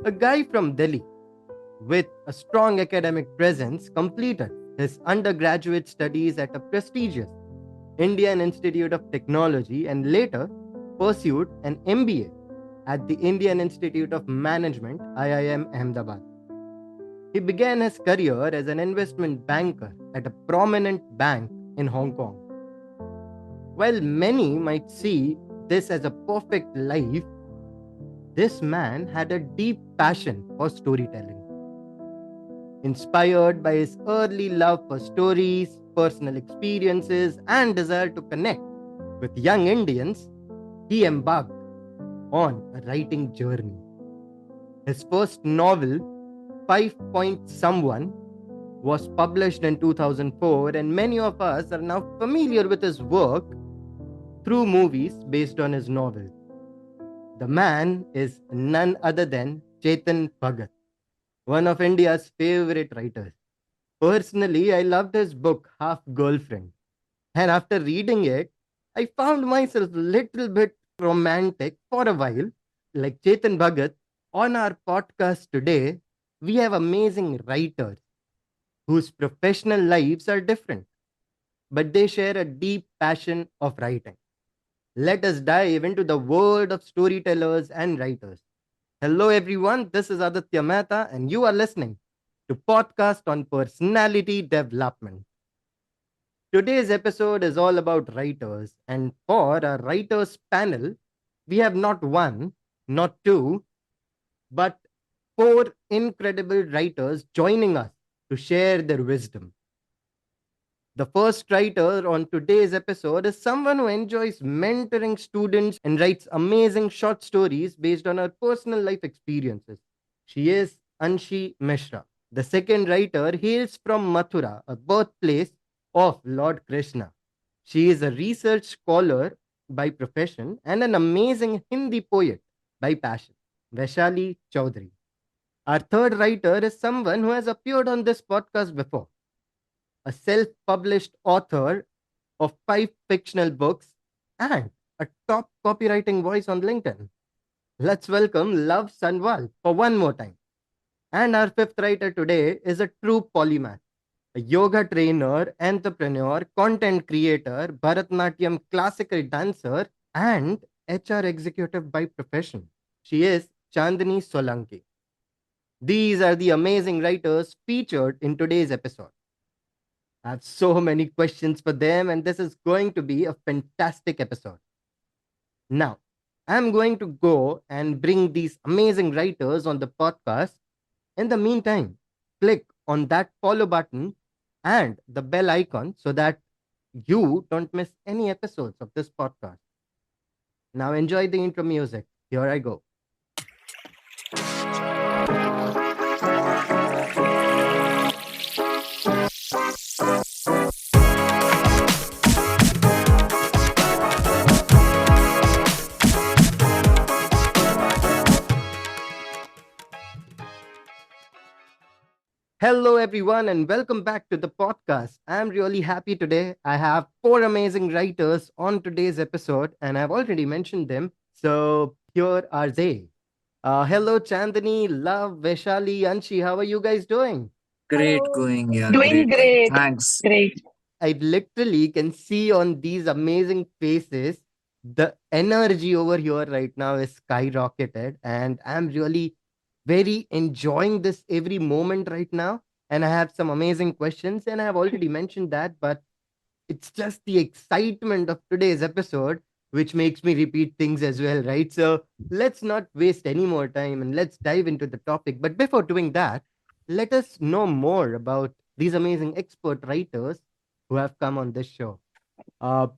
A guy from Delhi with a strong academic presence completed his undergraduate studies at a prestigious Indian Institute of Technology and later pursued an MBA at the Indian Institute of Management, IIM Ahmedabad. He began his career as an investment banker at a prominent bank in Hong Kong. While many might see this as a perfect life, this man had a deep passion for storytelling. Inspired by his early love for stories, personal experiences, and desire to connect with young Indians, he embarked on a writing journey. His first novel, Five Point Someone, was published in 2004, and many of us are now familiar with his work through movies based on his novel. The man is none other than Chetan Bhagat, one of India's favorite writers. Personally, I loved his book Half Girlfriend, and after reading it, I found myself a little bit romantic for a while. Like Chetan Bhagat, on our podcast today, we have amazing writers whose professional lives are different, but they share a deep passion of writing. Let us dive into the world of storytellers and writers. Hello, everyone. This is Aditya Mehta, and you are listening to podcast on personality development. Today's episode is all about writers, and for our writers panel, we have not one, not two, but four incredible writers joining us to share their wisdom. The first writer on today's episode is someone who enjoys mentoring students and writes amazing short stories based on her personal life experiences. She is Anshi Mishra. The second writer hails from Mathura, a birthplace of Lord Krishna. She is a research scholar by profession and an amazing Hindi poet by passion. Vaishali Chaudhary. Our third writer is someone who has appeared on this podcast before, a self published author of five fictional books and a top copywriting voice on LinkedIn. Let's welcome Love Sanwal for one more time. And our fifth writer today is a true polymath, a yoga trainer, entrepreneur, content creator, Bharatnatyam classical dancer, and HR executive by profession. She is Chandani Solanki. These are the amazing writers featured in today's episode. I have so many questions for them, and this is going to be a fantastic episode. Now, I'm going to go and bring these amazing writers on the podcast. In the meantime, click on that follow button and the bell icon so that you don't miss any episodes of this podcast. Now, enjoy the intro music. Here I go. Hello, everyone, and welcome back to the podcast. I'm really happy today. I have four amazing writers on today's episode, and I've already mentioned them. So here are they. Hello, Chandani, Love, Vaishali, Anshi. How are you guys doing? Great Hello. going, yeah, Doing great. great. Thanks. Great. I literally can see on these amazing faces the energy over here right now is skyrocketed, and I'm really very enjoying this every moment right now. And I have some amazing questions, and I have already mentioned that, but it's just the excitement of today's episode which makes me repeat things as well, right? So let's not waste any more time and let's dive into the topic. But before doing that, let us know more about these amazing expert writers who have come on this show.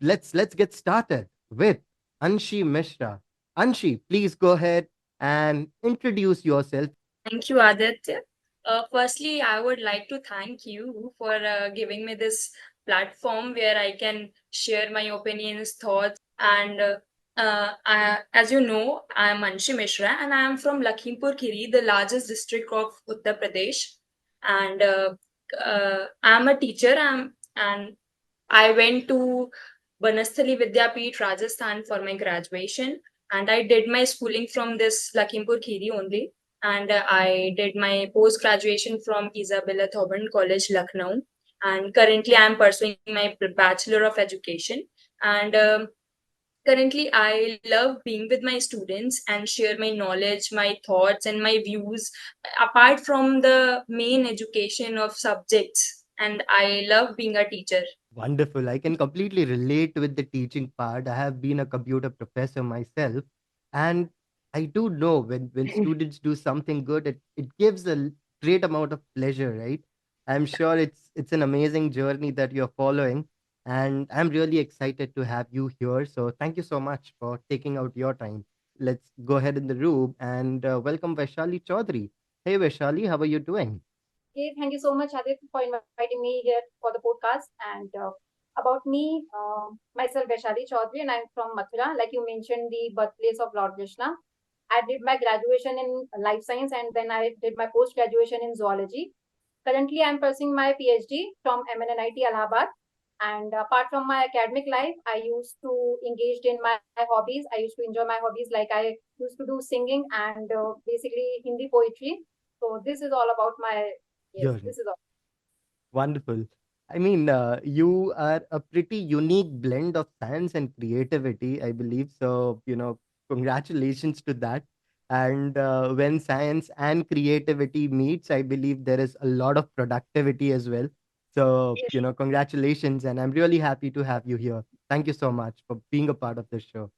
Let's get started with Anshi Mishra. Anshi, please go ahead and introduce yourself. Thank you, Aditya. Firstly, I would like to thank you for giving me this platform where I can share my opinions, thoughts, and as you know, I am Anshi Mishra and I am from Lakhimpur Kheri, the largest district of Uttar Pradesh. And I am a teacher and I went to Banasthali Vidyapeeth, Rajasthan for my graduation, and I did my schooling from this Lakhimpur Kheri only. and I did my post graduation from Isabella Thoburn College, Lucknow. And currently, I'm pursuing my Bachelor of Education. And currently, I love being with my students and share my knowledge, my thoughts, and my views apart from the main education of subjects. And I love being a teacher. Wonderful. I can completely relate with the teaching part. I have been a computer professor myself, and I do know when students do something good, it gives a great amount of pleasure, right? I'm sure it's an amazing journey that you're following, and I'm really excited to have you here. So thank you so much for taking out your time. Let's go ahead in the room and welcome Vaishali Chaudhary. Hey Vaishali, how are you doing? Okay, thank you so much, Adit, for inviting me here for the podcast. And about me, myself, Vaishali Chaudhary, and I'm from Mathura, like you mentioned, the birthplace of Lord Krishna. I did my graduation in life science and then I did my post graduation in zoology. Currently, I'm pursuing my PhD from MNNIT Allahabad. And apart from my academic life, I used to engage in my hobbies. I used to enjoy my hobbies like I used to do singing and basically Hindi poetry. So this is all about my yes. Journey. This is all. Wonderful. I mean, you are a pretty unique blend of science and creativity, I believe. So, congratulations to that. And when science and creativity meets, I believe there is a lot of productivity as well. So, Yes. congratulations. And I'm really happy to have you here. Thank you so much for being a part of the show.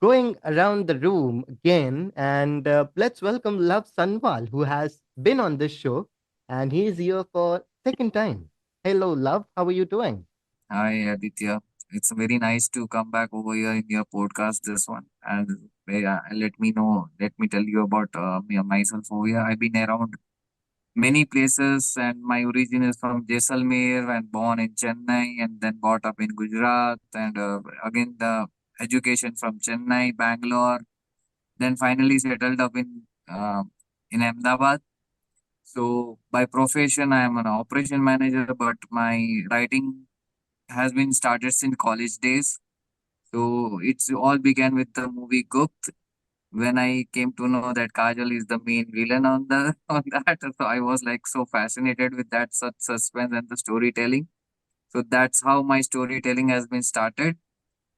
Going around the room again, and let's welcome Love Sanwal, who has been on this show, and he is here for second time. Hello, Love. How are you doing? Hi, Aditya. It's very nice to come back over here in your podcast, this one. And let me tell you about myself over here. I've been around many places, and my origin is from Jaisalmer and born in Chennai, and then brought up in Gujarat, and again the education from Chennai, Bangalore, then finally settled up in Ahmedabad. So by profession, I am an operation manager, but my writing has been started since college days. So it's all began with the movie Gupt when I came to know that Kajal is the main villain on the on that. So I was like so fascinated with that such suspense and the storytelling. So that's how my storytelling has been started,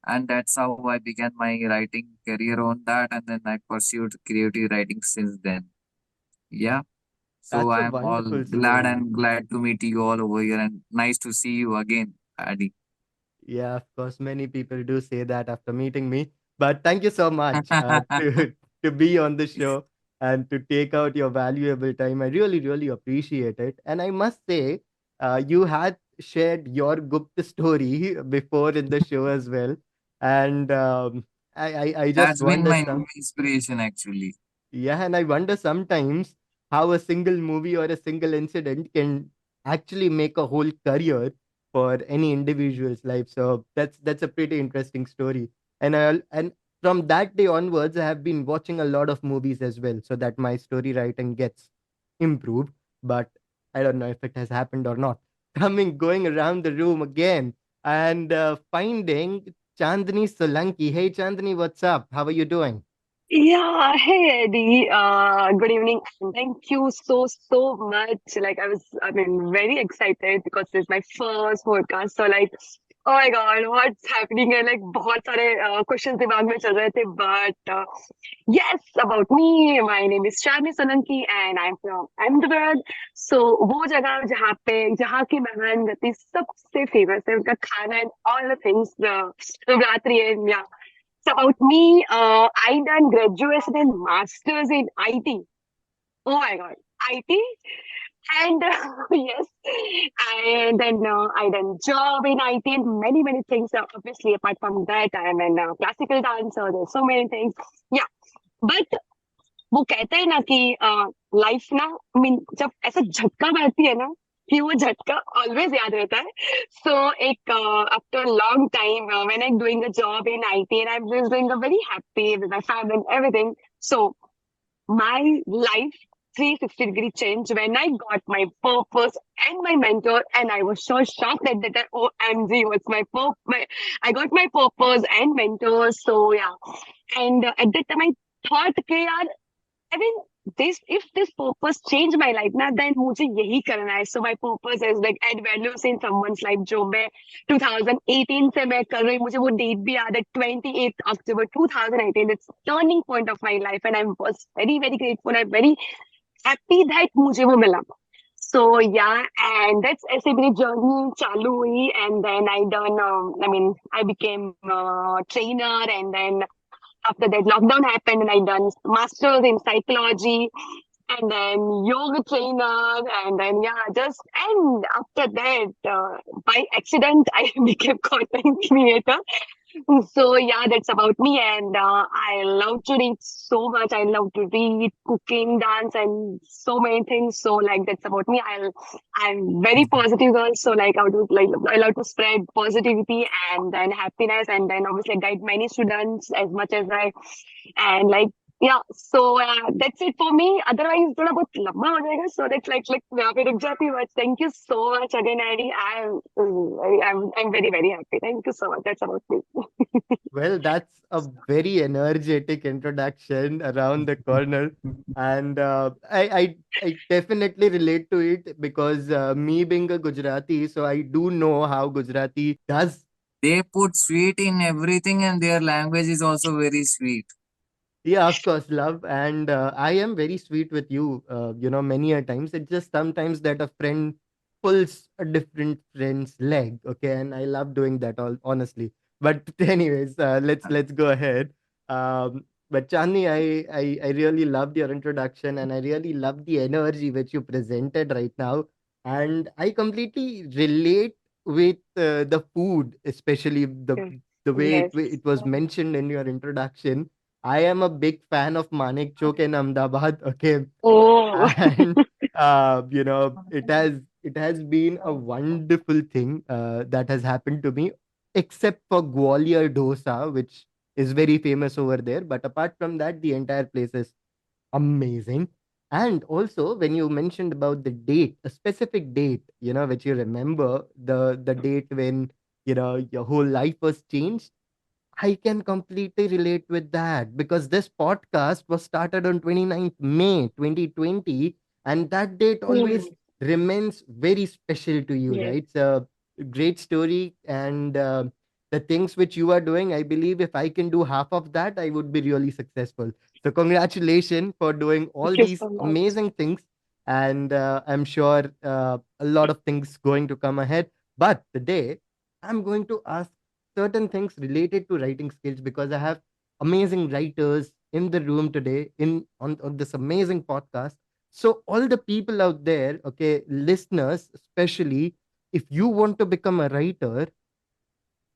and that's how I began my writing career on that, and then I pursued creative writing since then. Yeah. So That's a I am all wonderful glad story. and glad to meet you all over here, and nice to see you again, Adi. Yeah, of course, many people do say that after meeting me. But thank you so much to to be on the show and to take out your valuable time. I really, really appreciate it. And I must say, you had shared your Gupta story before in the show as well. And I just That's been wonder my some. inspiration actually. Yeah, and I wonder sometimes how a single movie or a single incident can actually make a whole career for any individual's life. So that's a pretty interesting story. And from that day onwards, I have been watching a lot of movies as well, so that my story writing gets improved. But I don't know if it has happened or not. Going around the room again and finding Chandni Solanki. Hey Chandni, what's up? How are you doing? Yeah, hey Eddie. Good evening, and thank you so much. Like I mean, very excited because this is my first podcast. So like, oh my God, what's happening? है like बहुत सारे questions दिमाग में चल रहे थे. But yes, about me, my name is Sharmi Solanki, and I'm from Ahmedabad. So वो जगह जहाँ की मेहमान गति सबसे famous है उनका खाना and all the things. Navratri and yeah. So about me, I done graduation and masters in IT. Oh my God, IT, and yes, and then I done job in IT and many things. Obviously, apart from that, I am a classical dancer. There's so many things. Yeah, but वो कहते हैं ना कि life ना I mean जब ऐसा झटका मारती है ना कि वो झटका ऑलवेज याद रहता है सो एक after long time when I doing a job in IT and I was doing a very happy with my family and everything so my life 360-degree change when I got my purpose and my mentor, and I was so shocked at that. OMG, what's my I got my purpose and mentor. So yeah, and at that time I thought, okay, yaar, I mean, if this purpose changed my life ना, then मुझे यही करना है. So my purpose is like add values in someone's life. जो मैं 2018 से मैं कर रही हूँ, मुझे वो डेट भी याद है, 28th October 2018. It's turning point of my life, and I was very very grateful. I'm very happy that मुझे वो मिला. So yeah, and that's ऐसे मेरी journey चालू हुई, and then I became a trainer, and then after that lockdown happened, and I done masters in psychology, and then yoga trainer, and then yeah, just and after that, by accident, I became content creator. So yeah, that's about me, and I love to read so much. I love to read, cooking, dance, and so many things. So like that's about me. I'm very positive girl. So like I love to spread positivity and then happiness, and then obviously guide many students as much as I, and like yeah. So that's it for me. Otherwise, थोड़ा बहुत लंबा हो जाएगा. So that's like यहाँ पे रुक जाती हूँ. But thank you so much again, Annie. I'm very very happy. Thank you so much. That's about me. Well, that's a very energetic introduction around the corner, and I definitely relate to it because me being a Gujarati, so I do know how Gujarati does. They put sweet in everything, and their language is also very sweet. Yeah, of course, love, and I am very sweet with you. Many a times it's just sometimes that a friend pulls a different friend's leg. Okay, and I love doing that. All honestly, but anyways, let's go ahead. But Chandni, I really loved your introduction, and I really love the energy which you presented right now, and I completely relate with the food, especially Yes. the way Yes. it was mentioned in your introduction. I am a big fan of Manik Chowk in Ahmedabad. Okay, Oh. and it has been a wonderful thing that has happened to me, except for Gwalior dosa, which is very famous over there. But apart from that, the entire place is amazing. And also, when you mentioned about the date, a specific date, which you remember, the date when your whole life was changed, I can completely relate with that because this podcast was started on 29th May 2020, and that date always Mm. remains very special to you, Yes. right? It's a great story, and the things which you are doing, I believe if I can do half of that, I would be really successful. So, congratulations for doing all Thank you these so much. amazing things, and I'm sure a lot of things going to come ahead. But today, I'm going to ask certain things related to writing skills because I have amazing writers in the room today on this amazing podcast. So all the people out there, okay, listeners especially, if you want to become a writer,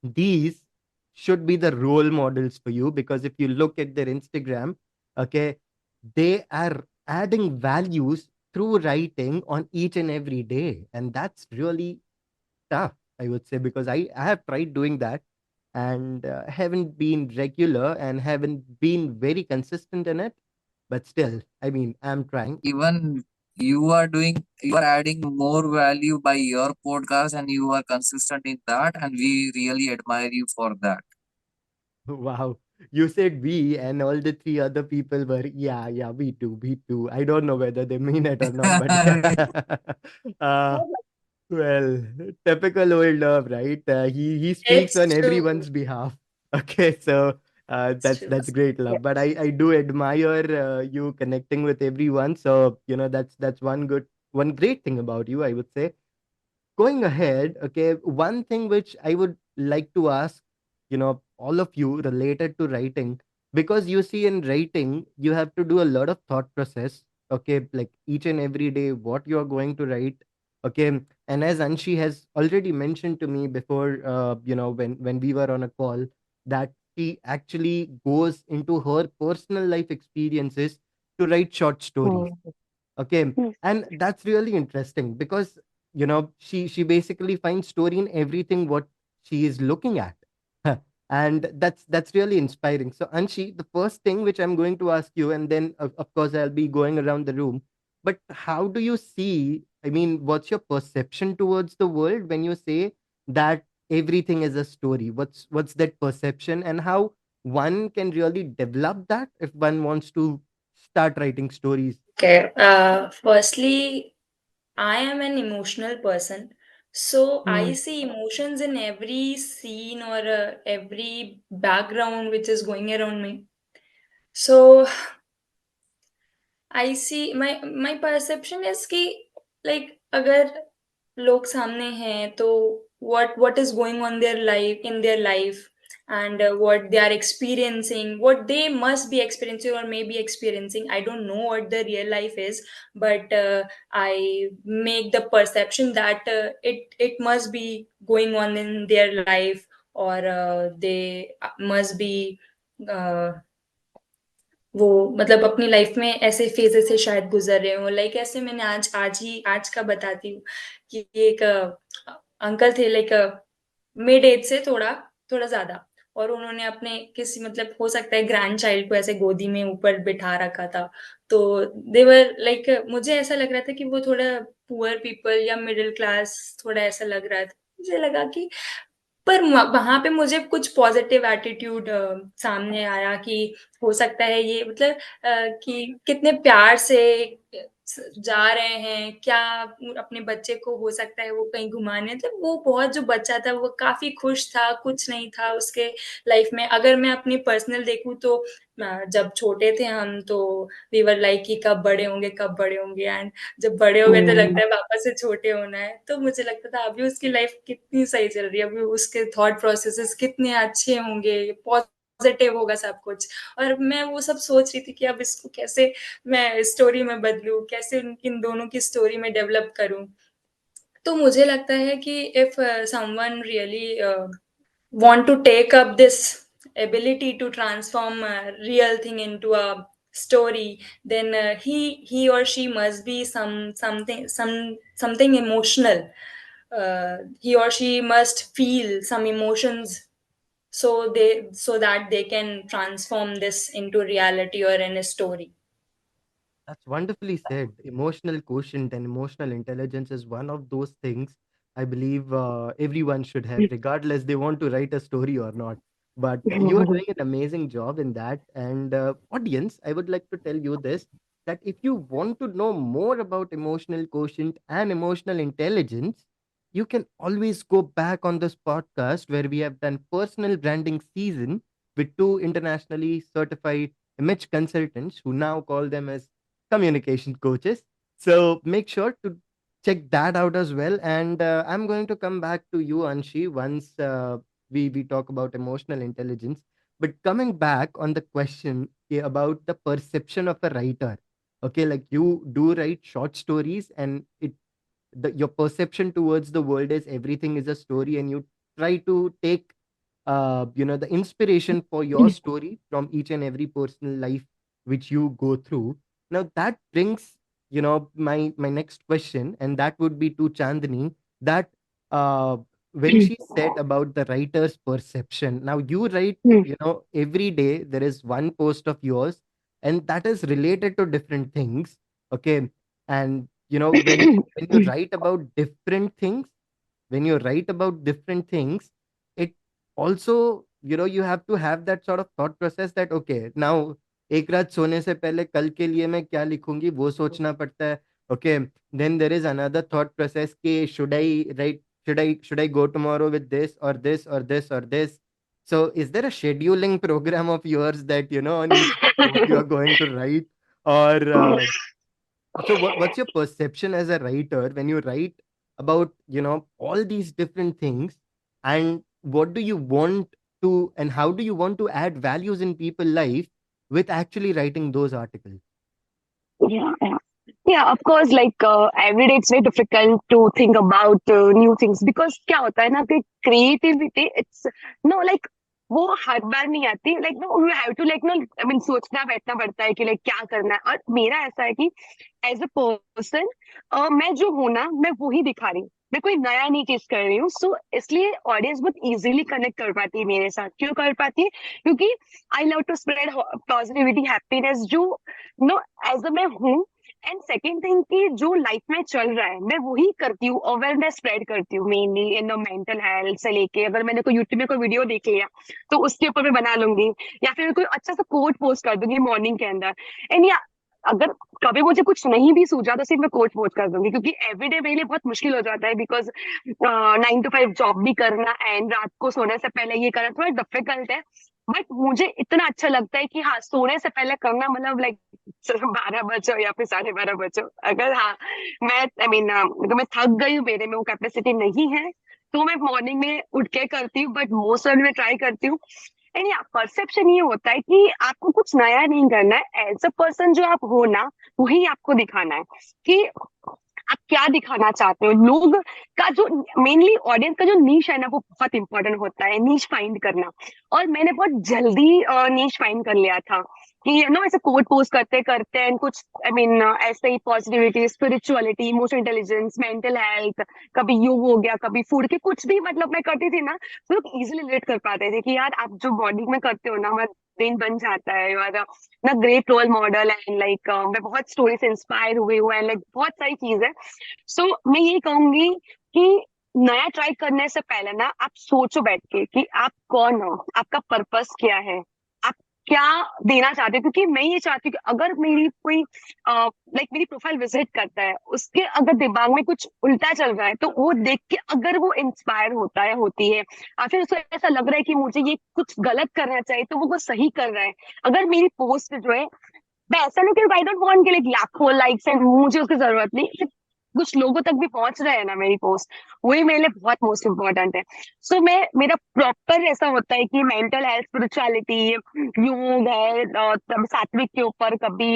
these should be the role models for you because if you look at their Instagram, okay, they are adding values through writing on each and every day. And that's really tough, I would say, because I have tried doing that and haven't been regular and haven't been very consistent in it. But still, I mean, I'm trying. Even you are adding more value by your podcast, and you are consistent in that, and we really admire you for that. Wow. You said we, and all the three other people were, yeah, yeah, we too, we too. I don't know whether they mean it or not, but uh, well, typical old love, right? He speaks It's on true. everyone's behalf. Okay, so It's that's true. that's great Yes. love. But I do admire you connecting with everyone. So that's one great thing about you, I would say. Going ahead, okay, one thing which I would like to ask, all of you related to writing, because you see in writing, you have to do a lot of thought process, okay, like each and every day, what you're going to write, okay. And as Anshi has already mentioned to me before, when we were on a call, that she actually goes into her personal life experiences to write short stories. Mm. Okay, Mm. and that's really interesting because she basically finds story in everything what she is looking at. And that's really inspiring. So Anshi, the first thing which I'm going to ask you, and then of course I'll be going around the room, but how do you see, I mean, what's your perception towards the world when you say that everything is a story? What's that perception, and how one can really develop that if one wants to start writing stories? Okay. Firstly, I am an emotional person. So I see emotions in every scene or every background which is going around me. So I see my perception is कि like अगर लोग सामने हैं तो what is going on their life in their life and what they are experiencing, what they must be experiencing or may be experiencing. I don't know what the real life is, but I make the perception that it must be going on in their life, or they must be uh, वो मतलब अपनी life में ऐसे phases से शायद गुजर रहे हो। लाइक ऐसे मैंने आज का बताती हूँ कि एक अंकल थे, लाइक मिड एज से थोड़ा थोड़ा ज्यादा, और उन्होंने अपने किसी मतलब हो सकता है ग्रैंड चाइल्ड को ऐसे गोदी में ऊपर बिठा रखा था। तो देवर लाइक मुझे ऐसा लग रहा था कि वो थोड़ा पुअर पीपल या मिडिल क्लास थोड़ा ऐसा लग रहा था। मुझे लगा कि पर वहां पे मुझे कुछ पॉजिटिव एटीट्यूड सामने आया कि हो सकता है ये मतलब कि कितने प्यार से जा रहे हैं, क्या अपने बच्चे को हो सकता है वो कहीं घुमाने, मतलब वो बहुत जो बच्चा था वो काफी खुश था, कुछ नहीं था उसके लाइफ में। अगर मैं अपनी पर्सनल देखूं तो जब छोटे थे हम तो वी वर लाइक कि कब बड़े होंगे, कब बड़े होंगे, एंड जब बड़े हो गए तो लगता है वापस से छोटे होना है। तो मुझे लगता था अभी उसकी लाइफ कितनी सही चल रही है, अभी उसके थॉट प्रोसेसेस कितने अच्छे होंगे, पॉजिटिव होगा सब कुछ। और मैं वो सब सोच रही थी कि अब इसको कैसे मैं स्टोरी में बदलूं, कैसे इन दोनों की स्टोरी में डेवलप करूं। तो मुझे लगता है कि if someone really want to take up this ability to transform a real thing into a story, then he or she must be something emotional. He or she must feel some emotions, so that they can transform this into reality or in a story. That's wonderfully said. Emotional quotient and emotional intelligence is one of those things I believe everyone should have, regardless they want to write a story or not. But you are doing an amazing job in that. And audience, I would like to tell you this, that if you want to know more about emotional quotient and emotional intelligence, you can always go back on this podcast where we have done personal branding season with two internationally certified image consultants who now call them as communication coaches. So make sure to check that out as well. And I'm going to come back to you, Anshi, once we talk about emotional intelligence. But coming back on the question about the perception of a writer, okay, like you do write short stories, and your perception towards the world is everything is a story, and you try to take the inspiration for your story from each and every personal life which you go through. Now that brings my next question, and that would be to Chandni, that uh, when she said about the writer's perception. Now you write, every day there is one post of yours, and that is related to different things. Okay. And when you write about different things, when you write about different things, it also, you have to have that sort of thought process that okay, now एक रात सोने से पहले कल के लिए मैं क्या लिखूंगी वो सोचना पड़ता है. Okay, then there is another thought process कि should I go tomorrow with this or this or this or this. So is there a scheduling program of yours that on each day what you are going to write, or so what's your perception as a writer when you write about all these different things, and what do you want to, and how do you want to add values in people life with actually writing those articles? Yeah, yeah. Yeah, of course, like every day it's very difficult to think about new things because क्या होता है ना कि creativity it's no like वो हर बार नहीं आती, like no you have to like no I mean सोचना बैठना पड़ता है कि like क्या करना है। और मेरा ऐसा है कि एज अ पर्सन मैं जो हूं ना मैं वही दिखा रही हूँ, मैं कोई नया नहीं चीज कर रही हूँ। सो इसलिए ऑडियंस बहुत इजीली कनेक्ट कर पाती है मेरे साथ। क्यों कर पाती है? क्योंकि I love to spread positivity happiness जो नो एज अ मैं हूँ। एंड सेकेंड थिंग कि जो लाइफ में चल रहा है मैं वही करती हूँ, अवेयरनेस स्प्रेड करती हूँ mainly in the mental health से लेके। अगर मैंने कोई यूट्यूब में कोई वीडियो देख लिया तो उसके ऊपर मैं बना लूंगी, या फिर कोई अच्छा सा कोट पोस्ट कर दूंगी मॉर्निंग के अंदर। एंड या अगर कभी मुझे कुछ नहीं भी सूझा तो सिर्फ मैं कोच वोच कर दूंगी, क्योंकि एवरीडे मेरे लिए बहुत मुश्किल हो जाता है, बिकॉज 9 to 5 जॉब भी करना एंड रात को सोने से पहले ये करना थोड़ा डिफिकल्ट है। बट मुझे इतना अच्छा लगता है कि हाँ, सोने से पहले करना, मतलब लाइक 12 बजे या फिर 12:30 बजे, अगर हाँ मैं आई मीन अगर मैं थक गई हूँ, मेरे में वो कैपेसिटी नहीं है, तो मैं मॉर्निंग में उठ के करती हूँ, बट मोस्ट ऑफ मैं ट्राई करती हूँ। एंड या परसेप्शन ये होता है कि आपको कुछ नया नहीं करना है, एज अ पर्सन जो आप हो ना, वही आपको दिखाना है कि आप क्या दिखाना चाहते हो। लोग का जो मेनली ऑडियंस का जो नीश है ना, वो बहुत इंपॉर्टेंट होता है, नीश फाइंड करना। और मैंने बहुत जल्दी नीश फाइंड कर लिया था कि ऐसे कोड पोस्ट करते करते एंड कुछ आई मीन ऐसे ही positivity, spirituality, emotional intelligence, mental health, कभी योग हो गया, कभी फूड के कुछ भी, मतलब मैं करती थी ना, तो लोग इजिली रिलेट कर पाते थे कि यार आप जो बॉडी में करते हो ना, हमारा ब्रेन बन जाता है, और ना great role model and like मैं बहुत स्टोरी से इंस्पायर हुई हूँ एंड लाइक बहुत सारी चीज है। सो मैं ये कहूंगी कि नया ट्राई करने से पहले ना आप सोचो बैठ के कि आप कौन हो, आपका पर्पस क्या है, आप क्या देना चाहते हो। क्योंकि मैं ये चाहती हूँ कि अगर मेरी कोई लाइक मेरी प्रोफाइल विजिट करता है, उसके अगर दिमाग में कुछ उल्टा चल रहा है, तो वो देख के अगर वो इंस्पायर होता है, होती है, और फिर उसको ऐसा लग रहा है कि मुझे ये कुछ गलत करना चाहिए, तो वो सही कर रहा है। अगर मेरी पोस्ट जो है, मैं ऐसा नहीं कि आई डोंट वांट के लाइक लाखों लाइक्स एंड मुझे उसकी जरूरत नहीं, सिर्फ कुछ लोगों तक भी पहुंच रहे हैं ना मेरी पोस्ट, वही मेरे लिए बहुत मोस्ट इम्पोर्टेंट है। सो मैं मेरा प्रॉपर ऐसा होता है कि मेंटल हेल्थ, स्पिरिचुअलिटी, योग है, तब सात्विक के ऊपर, कभी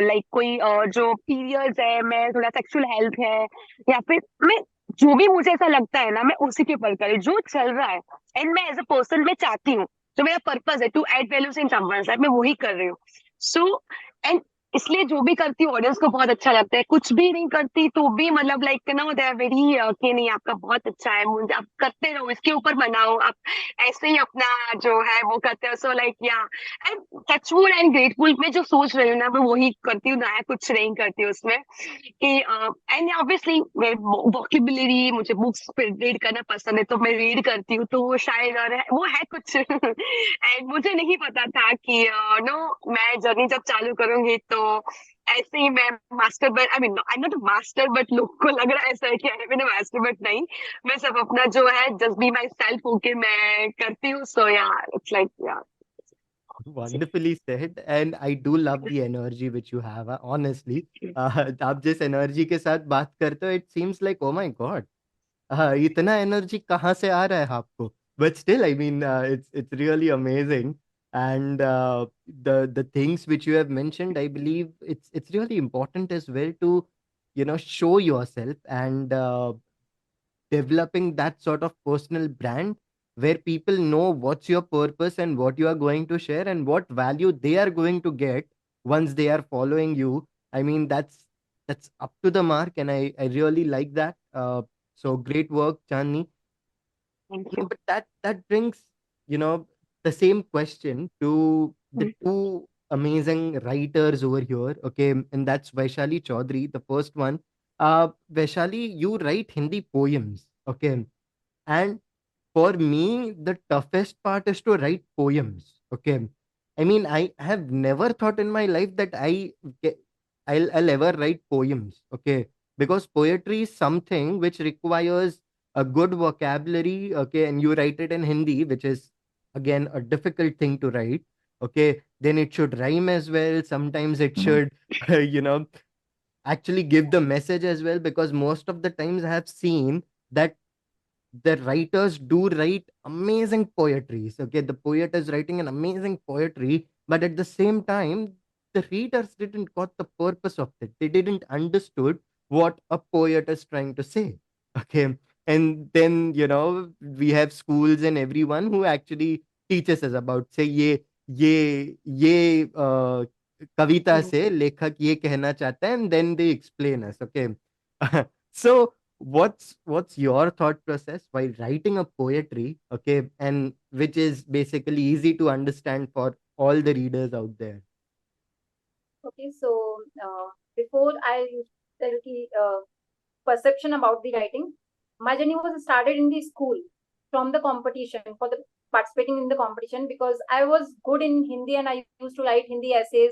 लाइक कोई जो पीरियड्स है, मैं थोड़ा सेक्सुअल हेल्थ है, या फिर मैं जो भी मुझे ऐसा लगता है ना, मैं उसी के ऊपर करूँ जो चल रहा है। एंड मैं एज अ पर्सन मैं चाहती हूँ, जो मेरा पर्पस है to add values in someone's life, मैं वही कर रही हूँ। सो एंड इसलिए जो भी करती हूँ ऑडियंस को बहुत अच्छा लगता है, कुछ भी नहीं करती तो भी मतलब लाइक ना, दे आर वेरी कि नहीं आपका बहुत अच्छा है, मुझे आप करते रहो, इसके ऊपर बनाओ आप, ऐसे ही अपना जो है वो करते हो। सो लाइक या एंड टचवुड एंड ग्रेटफुल, मैं जो सोच रही हूँ ना, मैं वही करती हूँ, नया कुछ नहीं करती हूँ उसमें कि एंड ऑब्वियसली वोकेबुलरी, मुझे बुक्स रीड करना पसंद है, तो मैं रीड करती हूँ, तो वो शायद और वो है कुछ एंड मुझे नहीं पता था कि नो मैं जर्नी जब चालू करूंगी तो ऐसे ही मैं master, but I mean I not master, but लोग को लग रहा है ऐसा है कि अरे मैंने मास्टर, बट नहीं, मैं सब अपना जो है जस्ट बी माई सेल्फ होके मैं करती हूँ। सो या इट्स लाइक या Wonderfully said, and I do love the energy which you have. Honestly, आप जिस एनर्जी के साथ बात करते हो, it seems like oh my god, इतना एनर्जी कहाँ से आ रहा है आपको? But still, I mean, it's really amazing, and the things which you have mentioned, I believe it's really important as well to show yourself and developing that sort of personal brand where people know what's your purpose and what you are going to share and what value they are going to get once they are following you. I mean, that's up to the mark, and I really like that. So great work, Chandni. Thank No, you. but that brings you know the same question to the two amazing writers over here. Okay, and that's Vaishali Chaudhary, the first one. Vaishali, you write Hindi poems. Okay, and for me, the toughest part is to write poems. Okay. I mean, I have never thought in my life that I'll ever write poems. Okay. Because poetry is something which requires a good vocabulary. Okay. And you write it in Hindi, which is again a difficult thing to write. Okay. Then it should rhyme as well. Sometimes it should, you know, actually give the message as well. Because most of the times I have seen that the writers do write amazing poetries. Okay, the poet is writing an amazing poetry, but at the same time, the readers didn't got the purpose of it. They didn't understood what a poet is trying to say. Okay, and then we have schools and everyone who actually teaches us about say ये कविता से लेखक ये कहना चाहता है, and then they explain us. Okay, so what's your thought process while writing a poetry, okay, and which is basically easy to understand for all the readers out there? Okay, so before I tell the perception about the writing, my journey was started in the school from the competition for the participating in the competition because I was good in Hindi and I used to write Hindi essays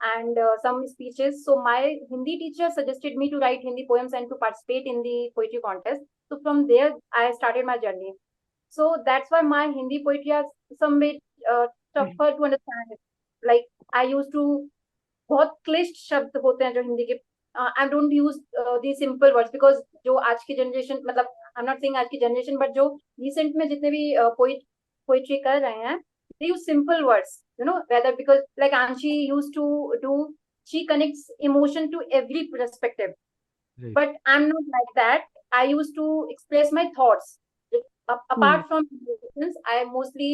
and some speeches. So my Hindi teacher suggested me to write Hindi poems and to participate in the poetry contest. So from there, I started my journey. So that's why my Hindi poetry are some bit tougher to understand. Like I used to बहुत क्लिष्ट शब्द होते हैं जो हिंदी के I don't use the simple words because जो आज की जनरेशन मतलब आई एम नॉट सेइंग आज की जनरेशन बट जो रिसेंट में जितने भी पोइट्री कर रहे हैं they use simple words, you know, whether because like Anshi used to do, she connects emotion to every perspective. Right. But I'm not like that. I used to express my thoughts. Apart from emotions, I mostly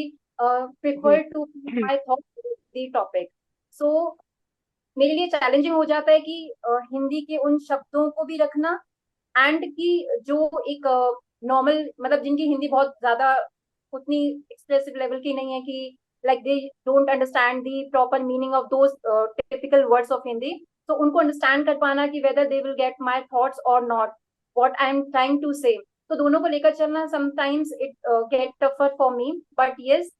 prefer to put my thoughts to the topic. So मेरे लिए challenging हो जाता है कि हिंदी के उन शब्दों को भी रखना एंड कि जो एक नॉर्मल मतलब जिनकी हिंदी बहुत ज्यादा उतनी एक्सप्रेसिव लेवल की नहीं है कि like they don't understand the proper meaning of those typical words of Hindi, तो उनको अंडरस्टैंड कर पाना कि whether they will get my thoughts और not what I am trying to say, तो दोनों को लेकर चलना sometimes it gets tougher for me, but yes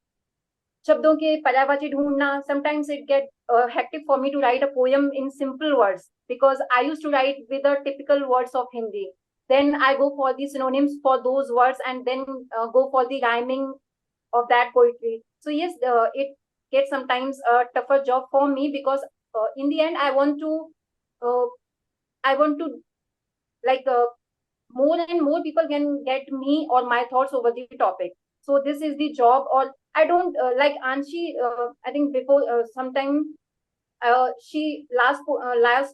शब्दों के पर्यायवाची ढूंढना sometimes it get hectic for me to write a poem in simple words because I used to write with the typical words of Hindi. Then I go for the synonyms for those words and then go for the rhyming of that poetry. So yes, it gets sometimes a tougher job for me because in the end uh, I want to like more and more people can get me or my thoughts over the topic. So this is the job, or I don't like Anshi. I think before sometime she last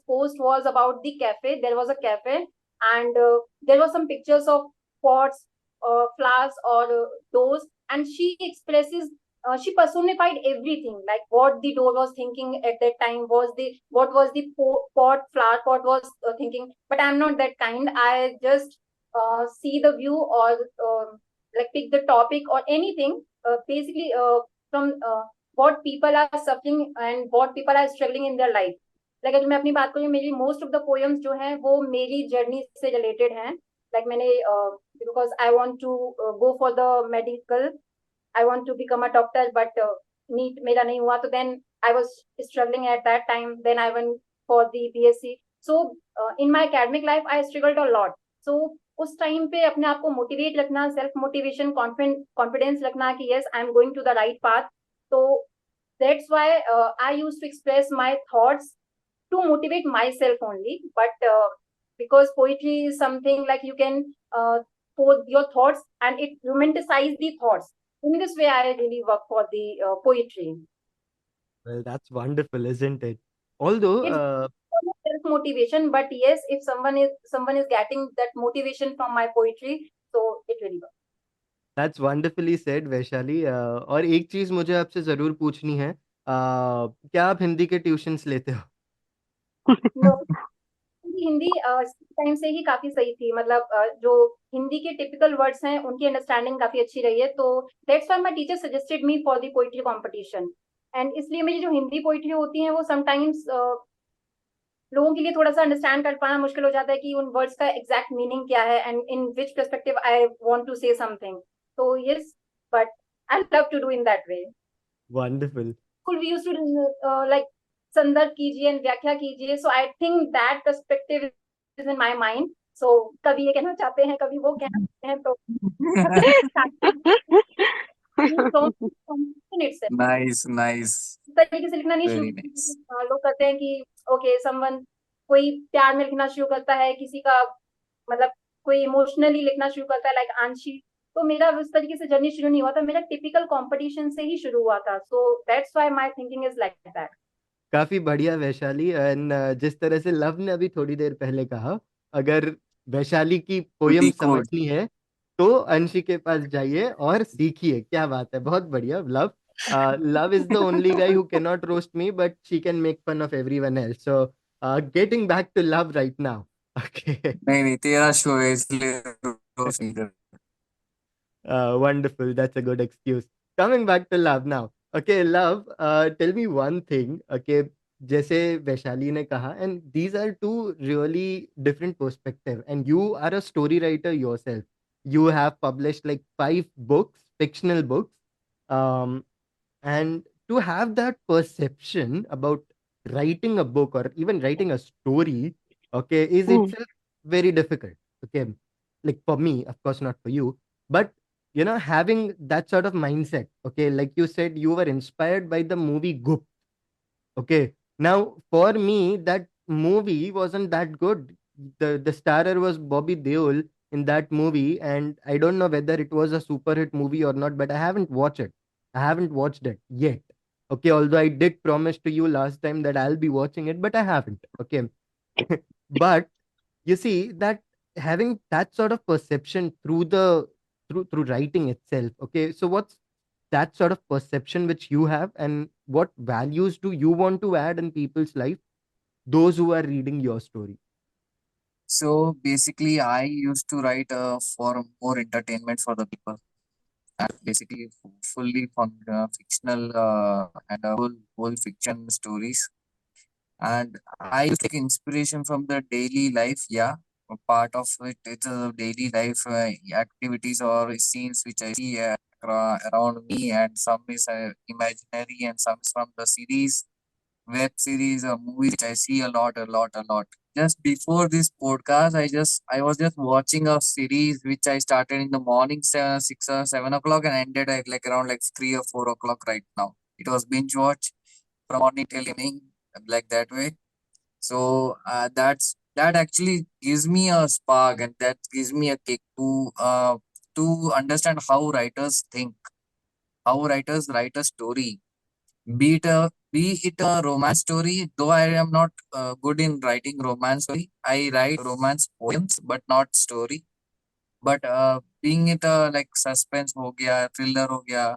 post was about the cafe. There was a cafe, and there was some pictures of pots, flowers, or doors, and she expresses. She personified everything, like what the door was thinking at that time was the what was the pot flower pot was thinking. But I'm not that kind. I just see the view or like pick the topic or anything basically from what people are suffering and what people are struggling in their life. Like अगर मैं अपनी बात करूँ मेरी most of the poems जो हैं वो मेरी जर्नी से रिलेटेड हैं. लाइक मैंने because I want to go for the medical, I want to become a doctor but NEET मेरा नहीं हुआ, तो then I was struggling at that time, then I went for the BSc. So in my academic life I struggled a lot. So उस time पे अपने आप को motivate रखना, सेल्फ मोटिवेशन, कॉन्फिडेंस रखना कि yes I am going to the right path. तो that's why I used to express my thoughts to motivate myself only, but because poetry is something like you can pose your thoughts and it romanticize the thoughts. In this way I really work for the poetry. Well, that's wonderful, isn't it? Although It's self motivation, but yes, if someone is getting that motivation from my poetry, so it really works. that's wonderfully said, Vaishali. और एक चीज मुझे आपसे जरूर पूछनी है, क्या आप हिंदी के ट्यूशंस लेते हो? No, हिंदी टाइम से ही काफी सही थी, मतलब जो हिंदी के टिपिकल वर्ड्स हैं उनकी अंडरस्टैंडिंग काफी अच्छी रही है, तो that's why my teacher suggested me for the poetry competition. And इसलिए मेरी जो हिंदी पोएट्री होती है वो समटाइम्स लोगों के लिए थोड़ा सा अंडरस्टैंड कर पाना मुश्किल हो जाता है कि उन वर्ड्स का एग्जैक्ट मीनिंग क्या है and in which perspective I want to say something. तो yes, but I love to do in that way. Wonderful. School we used to like संदर्भ कीजिए एंड व्याख्या कीजिए, so I think that perspective is in my mind. So कभी ये कहना चाहते हैं कभी वो कहना चाहते हैं, तो Nice, nice. इस तरीके से लिखना नहीं Very शुरू. nice. लोग कहते हैं कि ओके समवन कोई प्यार में लिखना शुरू करता है, किसी का मतलब कोई इमोशनली लिखना शुरू करता है लाइक आंशी. तो मेरा उस तरीके से जर्नी शुरू नहीं हुआ था, मेरा टिपिकल कंपटीशन से ही शुरू हुआ था. So that's why my thinking is like that. काफी बढ़िया वैशाली. एंड जिस तरह से लव ने अभी थोड़ी देर पहले कहा, अगर वैशाली की पोयम Decode. समझनी है तो अंशी के पास जाइए और सीखिए. क्या बात है, बहुत बढ़िया. Love love is the only guy who can not roast me but she can make fun of everyone else. So getting back to love right now. Okay. नहीं तेरा शो है इसलिए roast नहीं कर. Wonderful. That's a good excuse. Coming back to love now. Okay, love, tell me one thing. Okay, जैसे वैशाली ने कहा, and these are two really different perspective. And you are a story writer yourself. You have published like 5 books, fictional books. And to have that perception about writing a book or even writing a story, okay, is Mm. itself very difficult. Okay, like for me, of course, not for you, but having that sort of mindset. Okay, like you said, you were inspired by the movie Goop. Okay. Now, for me, that movie wasn't that good. The starrer was Bobby Deol in that movie, and I don't know whether it was a super hit movie or not, but I haven't watched it. I haven't watched it yet. Okay, although I did promise to you last time that I'll be watching it, but I haven't. Okay. But you see that having that sort of perception through writing itself. Okay, so what's that sort of perception which you have, and what values do you want to add in people's life, those who are reading your story? So basically, I used to write for more entertainment for the people, and basically fully from fictional and whole fiction stories. And I used to take inspiration from the daily life. Yeah, a part of it, it's a daily life activities or scenes which I see around me, and some is imaginary, and some is from the series, web series, or movies which I see a lot. Just before this podcast, I was just watching a series which I started in the morning, 6 or 7 o'clock, and ended at like around like 3 or 4 o'clock right now. It was binge watch from morning till evening, like that way. So that actually gives me a spark, and that gives me a kick to understand how writers think, how writers write a story, be it a romance story. Though I am not good in writing romance story, I write romance poems, but not story. But being it like suspense हो गया, thriller हो गया,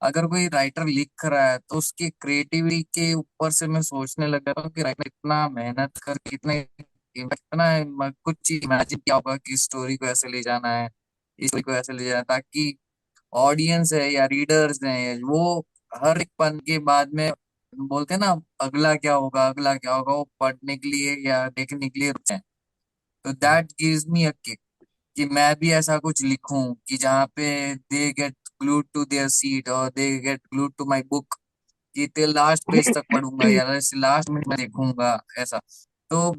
अगर कोई writer लिख रहा है तो उसकी क्रिएटिविटी के ऊपर से मैं सोचने लग जाता हूँ कि राइटर इतना मेहनत कर कितने इतना कुछ इमेजिन किया होगा कि स्टोरी को ऐसे ले जाना है, इस स्टोरी को ऐसे ले जाना है, ताकि ऑडियंस है या रीडर्स हैं वो हर एक पन के बाद में बोलते हैं ना, अगला क्या होगा, वो पढ़ने के लिए या देखने के लिए रुक जाए। तो that gives me a kick कि मैं भी ऐसा कुछ लिखूं कि जहाँ पे they get glued to their seat और they get glued to my book, कि ते लास्ट पेज तक पढ़ूंगा या लास्ट मिनट में देखूंगा ऐसा। तो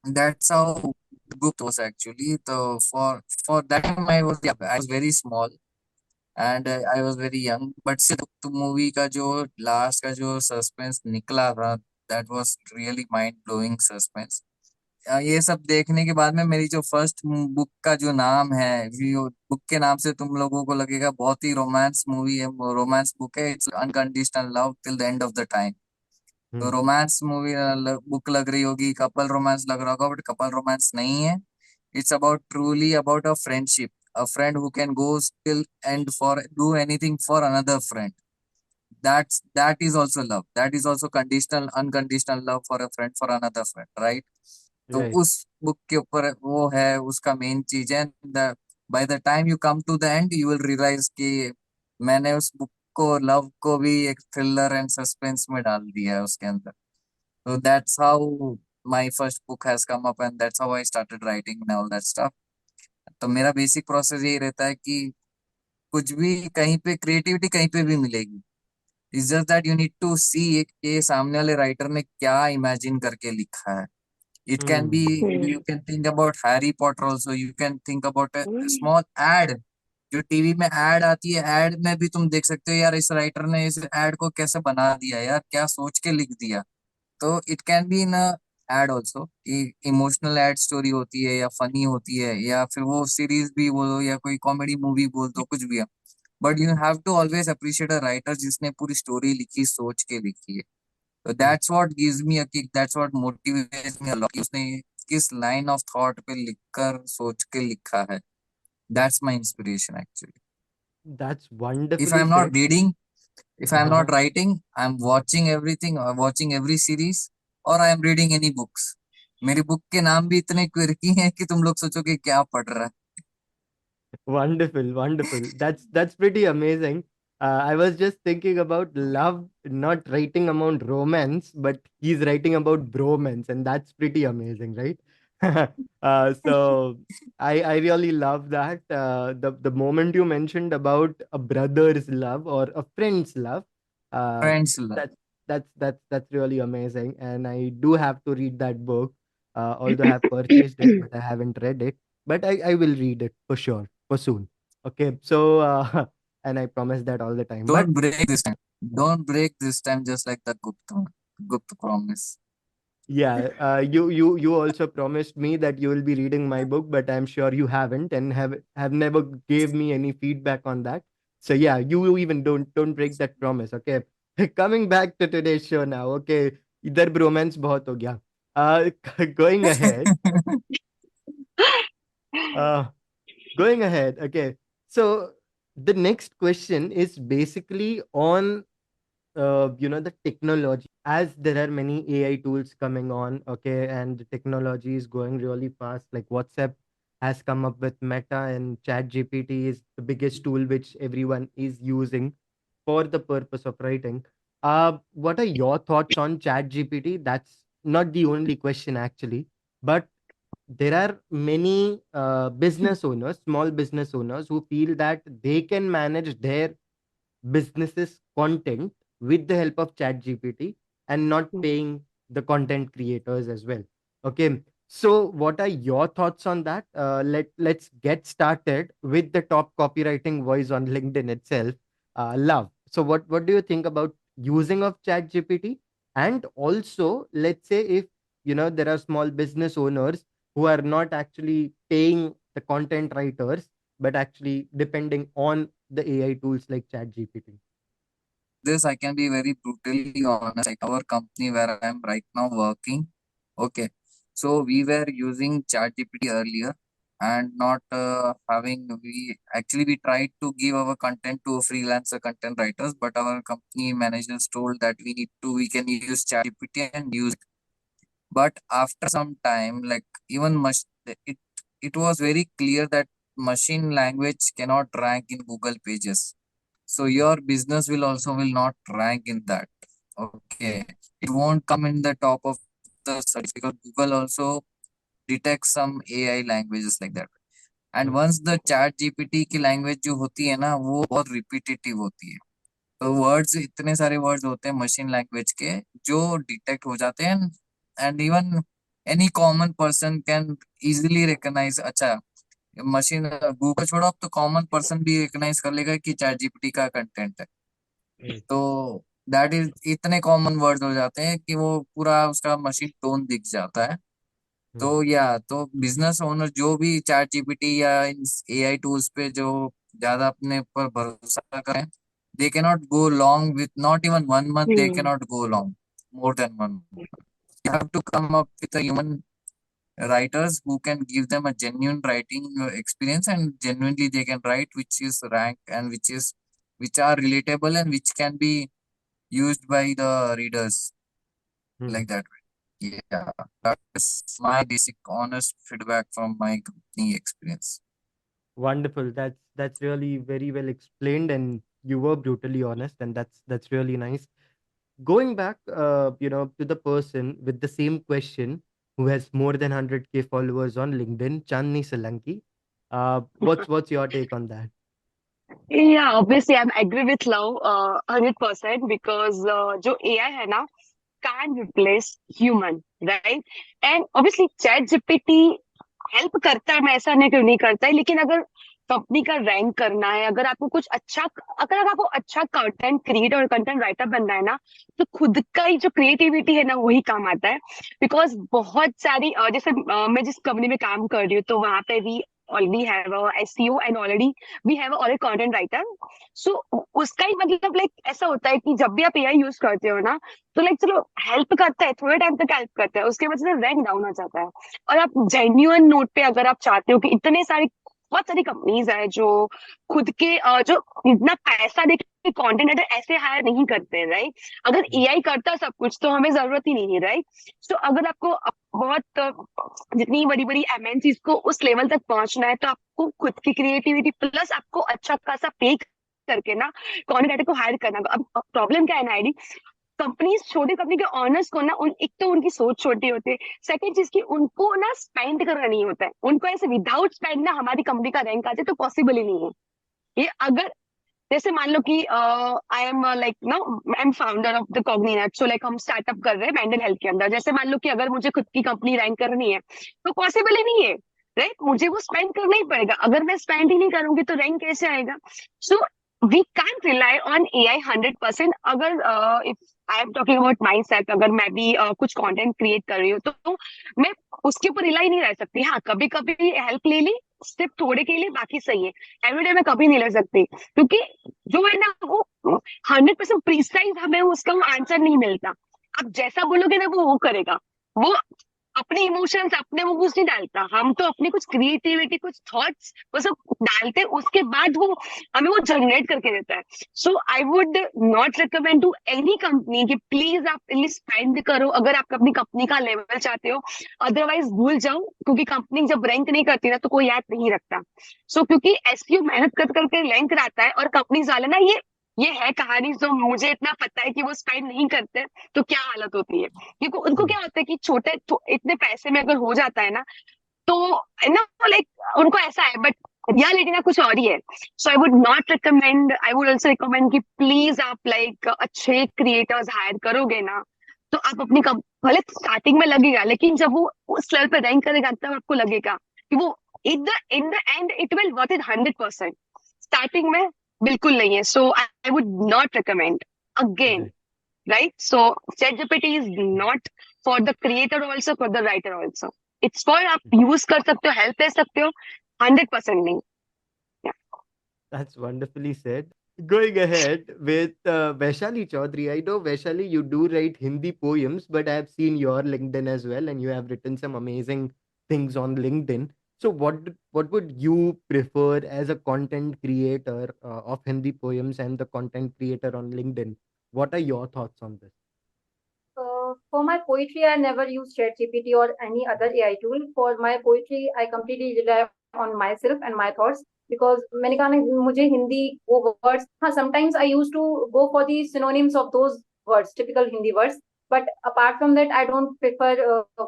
that's how book was actually. तो for that time I was very small and I was very young, but still तो मूवी का जो लास्ट का जो सस्पेंस निकला था, that was really mind blowing suspense. ये सब देखने के बाद में मेरी जो फर्स्ट बुक का जो नाम है, बुक के नाम से तुम लोगों को लगेगा बहुत ही रोमांस मूवी है, रोमांस बुक है, it's unconditional love till the end of the time. तो Hmm. रोमांस मूवी बुक लग रही होगी, कपल रोमांस लग रहा होगा, बट कपल रोमांस नहीं है। It's about truly about a friendship, a friend who can go still and for do anything for another friend. That is also love, that is also conditional unconditional love for a friend for another friend, right? तो Right. उस book के ऊपर वो है, उसका main चीज है। By the time you come to the end you will realise कि मैंने उस बुक को, लव को भी एक थ्रिलर एंड सस्पेंस में डाल दिया है उसके अंदर। तो that's how my first book has come up and that's how I started writing and all that stuff. तो मेरा बेसिक प्रोसेस यही रहता है कि कुछ भी कहीं पे क्रिएटिविटी कहीं पे भी मिलेगी। It's just that you need to see कि सामने वाले राइटर ने क्या इमेजिन करके लिखा है। It can be, Hmm. you can think about Harry Potter also, you can think about a Mm. small ad, जो टीवी में एड आती है, एड में भी तुम देख सकते हो यार इस राइटर ने इस एड को कैसे बना दिया यार, क्या सोच के लिख दिया। तो it can be in ad also कि इमोशनल एड स्टोरी होती है या फनी होती है, या फिर वो सीरीज भी बोलो या कोई कॉमेडी मूवी बोल दो, कुछ भी है। But you have to always appreciate a writer जिसने पूरी स्टोरी लिखी, सोच के लिखी है। तो Right. That's what gives me a kick, that's what motivates me a lot, उसने किस लाइन ऑफ थॉट पे लिखकर सोच के लिखा है। That's my inspiration actually. That's if I wonderfully am not said. Reading, if I am Uh-huh. not writing, I am watching everything, watching every series, or I am reading any books. मेरी book के नाम भी इतने क्विरकी हैं कि तुम लोग सोचोगे क्या पढ़ रहा है। Wonderful, wonderful. That's pretty amazing. I was just thinking about love, not writing about romance, but he's writing about bromance, and that's pretty amazing, right? So I really love that. The moment you mentioned about a brother's love or a friend's love, uh, Friends love. that that's really amazing, and I do have to read that book. Although I have purchased it, but I haven't read it. But I will read it for sure for soon. Okay, so and I promise that all the time. But Don't break this time. Don't break this time, just like the Gupta promise. yeah, you also promised me that you will be reading my book, but I'm sure you haven't, and have never gave me any feedback on that. So yeah, you even don't break that promise. Okay, coming back to today's show now. Okay, इधर bromance बहुत हो गया. Going ahead. Uh, Going ahead. Okay, so the next question is basically on the technology, as there are many AI tools coming on. Okay, and the technology is going really fast. Like WhatsApp has come up with Meta, and Chat GPT is the biggest tool which everyone is using for the purpose of writing. What are your thoughts on Chat GPT? That's not the only question actually, but there are many business owners, small business owners, who feel that they can manage their businesses content with the help of chat gpt and not paying the content creators as well. Okay, so what are your thoughts on that? Let's get started with the top copywriting voice on LinkedIn itself, Love. So what do you think about using of chat gpt? And also, let's say if there are small business owners who are not actually paying the content writers, but actually depending on the AI tools like ChatGPT. This I can be very brutally honest. Like our company where I am right now working. Okay. So we were using ChatGPT earlier and not having we tried to give our content to freelancer content writers, but our company managers told that we can use ChatGPT and use it. But after some time, like even it it was very clear that machine language cannot rank in Google pages, so your business will not rank in that. Okay. It won't come in the top of the search because Google also detects some AI languages like that. And Hmm. once the chat GPT की language जो होती है ना वो बहुत repetitive होती है. तो वर्ड्स इतने सारे वर्ड्स होते हैं मशीन लैंग्वेज के जो डिटेक्ट हो जाते हैं and even any common person can easily recognise. अच्छा, मशीन गूगल छोड़ो, अब तो कॉमन पर्सन भी रिकॉग्नाइज कर लेगा कि चैट जीपीटी का कंटेंट है. Right. तो दैट इज इतने कॉमन वर्ड्स हो जाते हैं कि वो पूरा उसका मशीन टोन दिख जाता है. तो Hmm. तो बिजनेस ओनर जो भी चैट जीपीटी या इन एआई टूल्स पे जो ज्यादा अपने ऊपर भरोसा करें, they cannot go long with not even 1 month, they Hmm. cannot go long more than 1 month. You have to come up with a human writers who can give them a genuine writing experience and genuinely they can write which is rank and which are relatable and which can be used by the readers Hmm. like that. Yeah, that's my basic honest feedback from my company experience. Wonderful. That's really very well explained, and you were brutally honest, and that's really nice. Going back, to the person with the same question who has more than 100K followers on LinkedIn, Chandni Salanki. What's your take on that? Yeah, obviously I'm agree with Love 100% because जो AI है ना can't replace human, right? And obviously chat GPT help करता है, मैं ऐसा नहीं क्यों नहीं करता है, लेकिन अगर कंपनी का रैंक करना है, अगर आपको अच्छा कंटेंट क्रिएटर और कंटेंट राइटर बनना है ना, तो खुद का ही जो क्रिएटिविटी है ना वही काम आता है. बिकॉज बहुत सारी जैसे मैं जिस कंपनी में काम कर रही हूँ तो वहां पे भी already have SEO and already we have already content writer. So उसका ही मतलब लाइक ऐसा होता है कि जब भी आप एआई यूज करते हो ना, तो लाइक चलो हेल्प करता है, थोड़े टाइम तक हेल्प करता है, उसके बाद से रैंक डाउन हो जाता है. और आप जेन्युइन नोट पे अगर आप चाहते हो कि इतने सारे बहुत सारी कंपनीज है जो खुद के जो इतना पैसा दे के कंटेंट राइटर ऐसे हायर नहीं करते, राइट? अगर एआई करता सब कुछ तो हमें जरूरत ही नहीं है, राइट? सो अगर आपको बहुत जितनी बड़ी बड़ी एमएनसीज को उस लेवल तक पहुंचना है तो आपको खुद की क्रिएटिविटी प्लस आपको अच्छा खासा पे करके ना कंटेंट राइटर को हायर करना. अब प्रॉब्लम क्या है ना आईडी, कंपनीज छोटी कंपनी के ऑनर्स को ना एक तो उनकी सोच छोटी होती है, सेकंड चीज की उनको ना स्पेंड करना नहीं होता है, उनको ऐसे विदाउट स्पेंड ना हमारी कंपनी का रैंक आ जाए तो पॉसिबल ही नहीं है ये. अगर जैसे मान लो कि I am like no I am founder of the Cogninate, so like हम स्टार्टअप कर रहे हैं मेंटल हेल्थ के अंदर। जैसे मान लो कि अगर मुझे खुद की कंपनी रैंक करनी है तो पॉसिबल ही नहीं है, राइट? मुझे वो स्पेंड करना ही पड़ेगा। अगर मैं स्पेंड ही नहीं करूंगी तो रैंक कैसे आएगा? So we can't rely on AI 100%। अगर if I am talking about myself, अगर मैं भी कुछ कंटेंट क्रिएट कर रही हूँ तो मैं उसके ऊपर रिलाई नहीं रह सकती। हाँ, कभी कभी हेल्प ले ली, सिर्फ थोड़े के लिए, बाकी सही है। एवरीडे मैं कभी नहीं ले सकती, क्योंकि जो है ना वो 100% प्रिसाइज हमें उसका वो आंसर नहीं मिलता। आप जैसा बोलोगे ना वो करेगा। वो अपने इमोशंस अपने वो कुछ नहीं डालता। हम तो अपनी कुछ क्रिएटिविटी, कुछ थॉट्स वो सब डालते हैं, उसके बाद वो हमें वो जनरेट करके देता है। So I would not recommend to any company कि प्लीज आप इतनी स्पेंड करो अगर आप अपनी कंपनी का लेवल चाहते हो। अदरवाइज भूल जाओ, क्योंकि कंपनी जब रैंक नहीं करती ना तो कोई याद नहीं रखता। सो क्योंकि एसईओ मेहनत कर करके रैंक कराता है, और कंपनीज वाले ना ये है कहानी, जो मुझे इतना पता है कि वो स्पेंड नहीं करते तो क्या हालत होती है। क्योंकि उनको क्या होता है कि छोटे इतने पैसे में अगर हो जाता है ना तो ना लाइक उनको ऐसा है, बट रियलिटी ना कुछ और ही है। So I would not recommend, I would also recommend कि प्लीज आप लाइक अच्छे क्रिएटर्स हायर करोगे ना तो आप अपनी भले स्टार्टिंग में लगेगा, लेकिन जब वो उस लेवल पे रैंक करेगा तब आपको लगेगा कि वो in the end it will worth it 100%। Starting में बिल्कुल नहीं है। So I would not recommend again, Right. right? So ChatGPT is not for the creator also, for the writer also. It's for आप यूज कर सकते हो, help ले सकते हो, 100% नहीं। That's wonderfully said. Going ahead with Vaishali Chaudhary. I know, Vaishali, you do write Hindi poems, but I have seen your LinkedIn as well, and you have written some amazing things on LinkedIn. So, what would you prefer as a content creator of Hindi poems and the content creator on LinkedIn? What are your thoughts on this? For my poetry, I never use ChatGPT or any other AI tool. For my poetry, I completely rely on myself and my thoughts, because मैंने कहा ना मुझे हिंदी वो words, हाँ, sometimes I used to go for the synonyms of those words, typical Hindi words. But apart from that, I don't prefer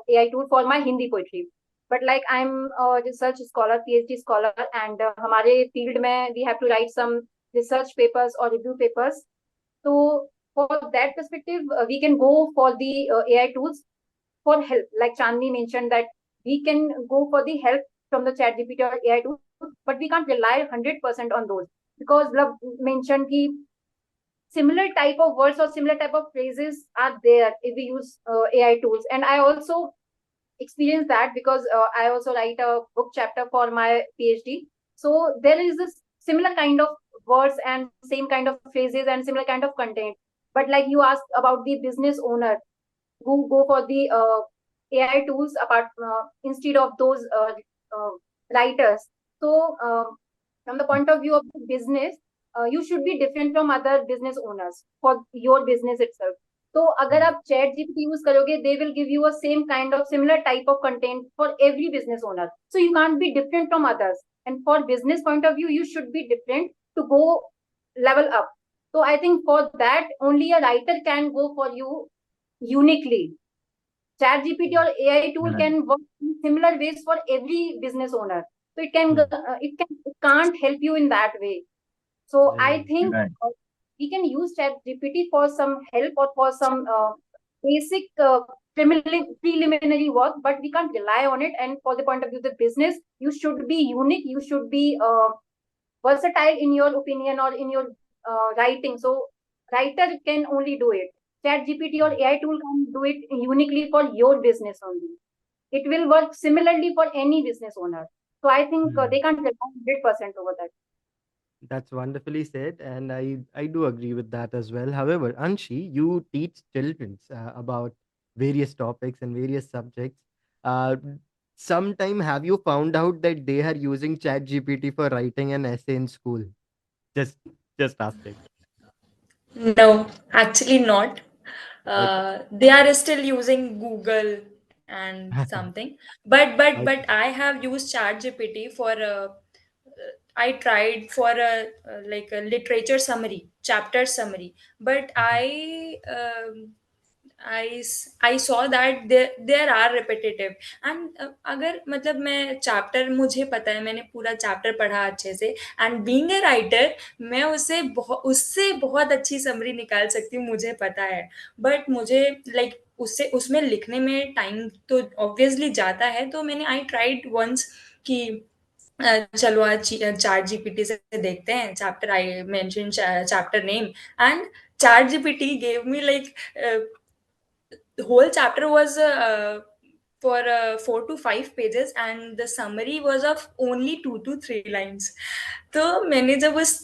AI tool for my Hindi poetry. But like I'm a research scholar, PhD scholar, and हमारे field में we have to write some research papers or review papers. So for that perspective, we can go for the AI tools for help. Like Chandni mentioned that we can go for the help from the chat GPT or AI tools, but we can't rely 100% on those, because Love mentioned कि similar type of words or similar type of phrases are there if we use AI tools. And I also experienced that because I also write a book chapter for my PhD. So there is this similar kind of words and same kind of phrases and similar kind of content. But like you asked about the business owner who go for the AI tools apart instead of those writers. So from the point of view of the business, you should be different from other business owners for your business itself. तो अगर आप chat GPT use करोगे they will give you a same kind of similar type of content for every business owner, so you can't be different from others, and for business point of view you should be different to go level up. So I think for that only a writer can go for you uniquely. Chat GPT or AI tool Right. can work in similar ways for every business owner. So it can't help you in that way. So I Right. think Right. we can use Chat GPT for some help or for some basic preliminary work, but we can't rely on it. And for the point of view of the business, you should be unique. You should be versatile in your opinion or in your writing. So writer can only do it. Chat GPT or AI tool can do it uniquely for your business only. It will work similarly for any business owner. So I think Hmm. they can't rely 100% over that. That's wonderfully said, and I do agree with that as well. However, Anshi, you teach children about various topics and various subjects. Uh, Sometime have you found out that they are using Chat GPT for writing an essay in school? Just just asking. No, actually not. Okay. They are still using Google and something. But Okay. I have used ChatGPT for I tried for a like a literature summary, chapter summary. But Mhm. I I saw that there are repetitive and अगर मतलब मैं chapter मुझे पता है मैंने पूरा chapter पढ़ा अच्छे से एंड बीइंग अ राइटर मैं उससे बहुत अच्छी समरी निकाल सकती हूँ मुझे पता है बट मुझे लाइक उससे उसमें लिखने में टाइम तो ऑब्वियसली जाता है तो मैंने आई ट्राइड वंस कि चलो आज चैट जीपीटी से देखते हैं chapter I mention chapter name and chat gpt gave me like the whole chapter was for 4 to 5 pages and the summary was of only 2 to 3 lines. तो मैंने जब उस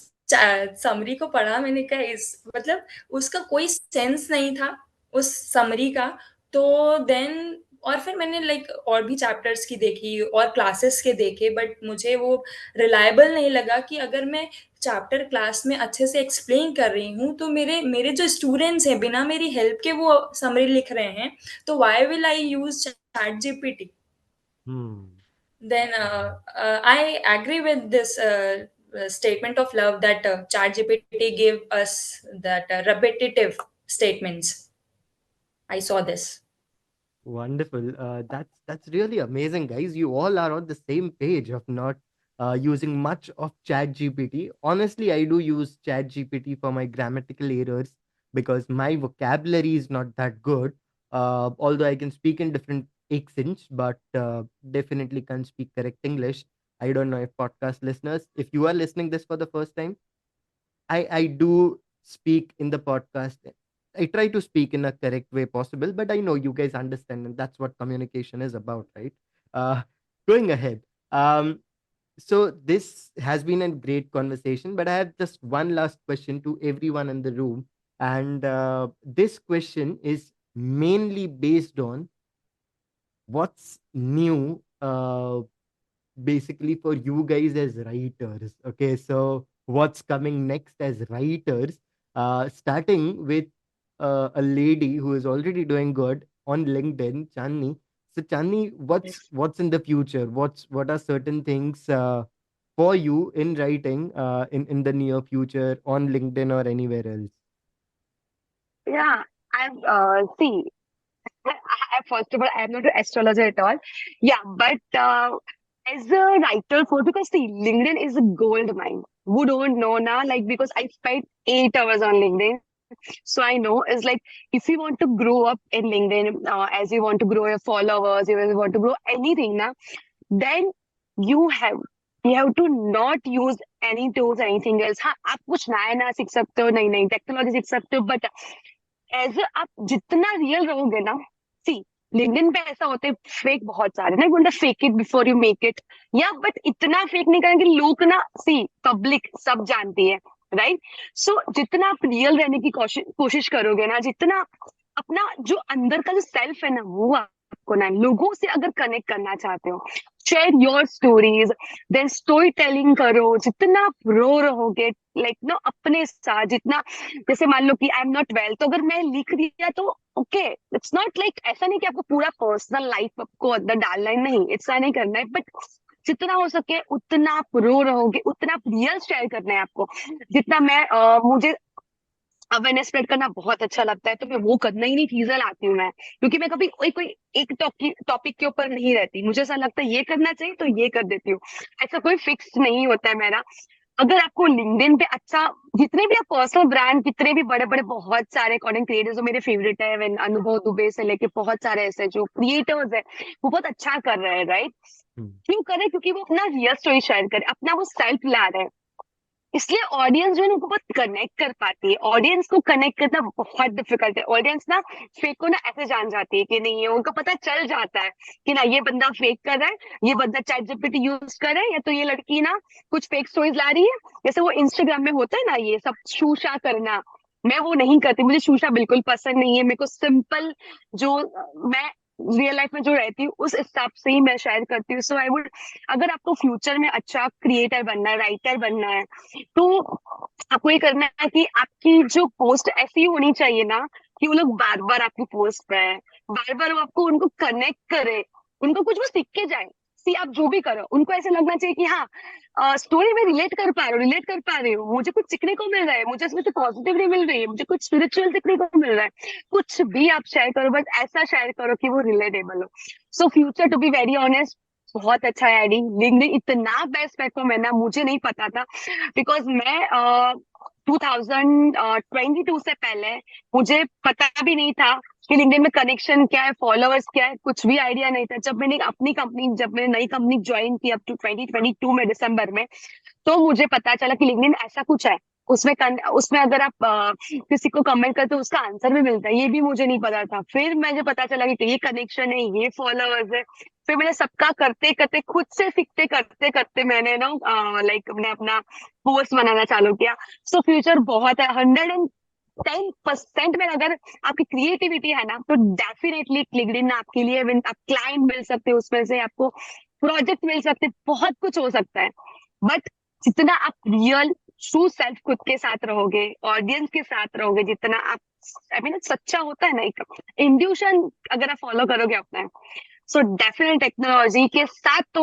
समरी को पढ़ा मैंने कहा इस मतलब उसका कोई सेंस नहीं था उस समरी का तो देन और फिर मैंने लाइक और भी चैप्टर्स की देखी और क्लासेस के देखे बट मुझे वो रिलायबल नहीं लगा कि अगर मैं चैप्टर क्लास में अच्छे से एक्सप्लेन कर रही हूँ तो मेरे मेरे जो स्टूडेंट्स हैं बिना मेरी हेल्प के वो समरी लिख रहे हैं तो why will I use chat GPT Hmm. then I agree with this statement of love that ChatGPT gave us that repetitive statements. I saw this. Wonderful. That's really amazing, guys. You all are on the same page of not using much of Chat GPT. Honestly, I do use Chat GPT for my grammatical errors because my vocabulary is not that good. Although I can speak in different accents, but definitely can't speak correct English. I don't know if podcast listeners, if you are listening this for the first time, I do speak in the podcast. I try to speak in a correct way possible, but I know you guys understand, and that's what communication is about, right? Uh, Going ahead. So this has been a great conversation, but I have just one last question to everyone in the room, and this question is mainly based on what's new. Basically for you guys as writers. Okay, so what's coming next as writers? Starting with a lady who is already doing good on LinkedIn, Chandni. So Chandni, Yes. what's in the future? What are certain things for you in writing in the near future on LinkedIn or anywhere else? Yeah, I've see. First of all, I am not an astrologer at all. Yeah, but as a writer for because see, LinkedIn is a gold mine. Who don't know now? Like because I spent 8 hours on LinkedIn, so I know it's like if you want to grow up in LinkedIn, as you want to grow your followers, if you want to grow anything now, then you have you have to not use any tools, anything else. हाँ, आप कुछ नया नया सीख सकते हो, नई नई टेक्नोलॉजी सीख सकते हो, बट एज आप जितना रियल रहोगे ना, सी लिंक्डइन पे ऐसा होते फेक बहुत सारे ना, बोलते fake it before you make it, या बट इतना फेक नहीं करेंगे लोग ना, सी पब्लिक सब जानती है, राइट? सो जितना आप रियल रहने की कोशिश करोगे ना, जितना अपना जो अंदर का जो सेल्फ है ना, वो आपको ना लोगों से अगर कनेक्ट करना चाहते हो, share your stories, then storytelling करो, जितना आप रो रहोगे लाइक नो अपने साथ, जितना जैसे मान लो कि आई एम नॉट वेल, तो अगर मैं लिख दिया तो ओके, इट्स नॉट लाइक ऐसा नहीं कि आपको पूरा पर्सनल लाइफ आपको अंदर डालना है, नहीं ऐसा नहीं करना है, बट जितना हो सके उतना आप रो रहोगे, उतना आप रियल शेयर करना है आपको। जितना मैं मुझे अवेयरनेस स्प्रेड करना बहुत अच्छा लगता है, तो मैं वो करना ही नहीं, चीजें लाती हूँ मैं, क्योंकि मैं कभी कोई कोई एक टॉपिक के ऊपर नहीं रहती, मुझे ऐसा लगता है ये करना चाहिए तो ये कर देती हूँ, ऐसा कोई फिक्स नहीं होता है मेरा। अगर आपको लिंक्डइन पे अच्छा, जितने भी आप पर्सनल ब्रांड, कितने भी बड़े बड़े बहुत सारे कंटेंट क्रिएटर्स, जो मेरे फेवरेट है, when अनुभव दुबे से लेके बहुत सारे ऐसे जो क्रिएटर्स है, वो बहुत अच्छा कर रहे हैं, राइट? Hmm. क्यों कर रहे हैं? क्योंकि वो अपना रियल स्टोरी शेयर करे, अपना वो सेल्फ ला रहे हैं, इसलिए ऑडियंस जो है ना उनको बहुत कनेक्ट कर पाती है। ऑडियंस को कनेक्ट करना बहुत डिफिकल्ट है। ऑडियंस ना फेक को ना ऐसे जान जाती है कि नहीं है, उनको पता चल जाता है कि ना ये बंदा फेक कर रहा है, ये बंदा चैट जीपीटी यूज कर रहा है, या तो ये लड़की ना कुछ फेक स्टोरीज ला रही है। जैसे वो इंस्टाग्राम में होता है ना ये सब शूशा करना, मैं वो नहीं करती, मुझे शूशा बिल्कुल पसंद नहीं है। मेरे को सिंपल जो मैं रियल लाइफ में जो रहती हूँ उस हिसाब से ही मैं शेयर करती हूँ। सो आई वुड, अगर आपको फ्यूचर में अच्छा क्रिएटर बनना है, राइटर बनना है, तो आपको ये करना है कि आपकी जो पोस्ट ऐसी होनी चाहिए ना कि वो लोग बार बार आपकी पोस्ट पे है, बार बार वो आपको उनको कनेक्ट करे, उनको कुछ वो सीख के जाए। सी आप जो भी करो उनको ऐसे लगना चाहिए कि हाँ स्टोरी में रिलेट कर पा रही हूँ, मुझे कुछ सीखने को मिल रहा है, मुझे इसमें से पॉजिटिवली मिल रही है, मुझे कुछ स्पिरिचुअल सीखने को मिल रहा है। कुछ भी आप शेयर करो, बस ऐसा शेयर करो कि वो रिलेटेबल हो। So future to be very honest बहुत अच्छा है एडी। लिंक्डइन इतना बेस्ट प्लेटफॉर्म है ना, मुझे नहीं पता था बिकॉज मैं 2022 से पहले मुझे पता भी नहीं था कि लिंक्डइन में कनेक्शन क्या है, फॉलोअर्स क्या है, कुछ भी आइडिया नहीं था। जब मैंने नई कंपनी ज्वाइन की अप टू 2022 में दिसंबर में, तो मुझे पता चला कि लिंक्डइन ऐसा कुछ है। उसमें अगर आप किसी को कमेंट करते हो उसका आंसर भी मिलता है, ये भी मुझे नहीं पता था। फिर मुझे पता चला कि ये कनेक्शन है, ये फॉलोअर्स है। फिर मैंने सबका करते करते खुद से सीखते करते करते मैंने ना लाइक मैंने अपना पोस्ट बनाना चालू किया। सो फ्यूचर बहुत है। 110% में अगर आपकी क्रिएटिविटी है ना, तो डेफिनेटली लिंक्डइन आपके लिए आप क्लाइंट मिल सकते हो, उसमें से आपको प्रोजेक्ट मिल सकते हैं, बहुत कुछ हो सकता है। बट जितना आप रियल ट्रू सेल्फ खुद के साथ रहोगे, ऑडियंस के साथ रहोगे, जितना आप आई मीन सच्चा होता है ना, एक इंट्यूशन अगर आप फॉलो करोगे अपना, सो डेफिनेट टेक्नोलॉजी के साथ तो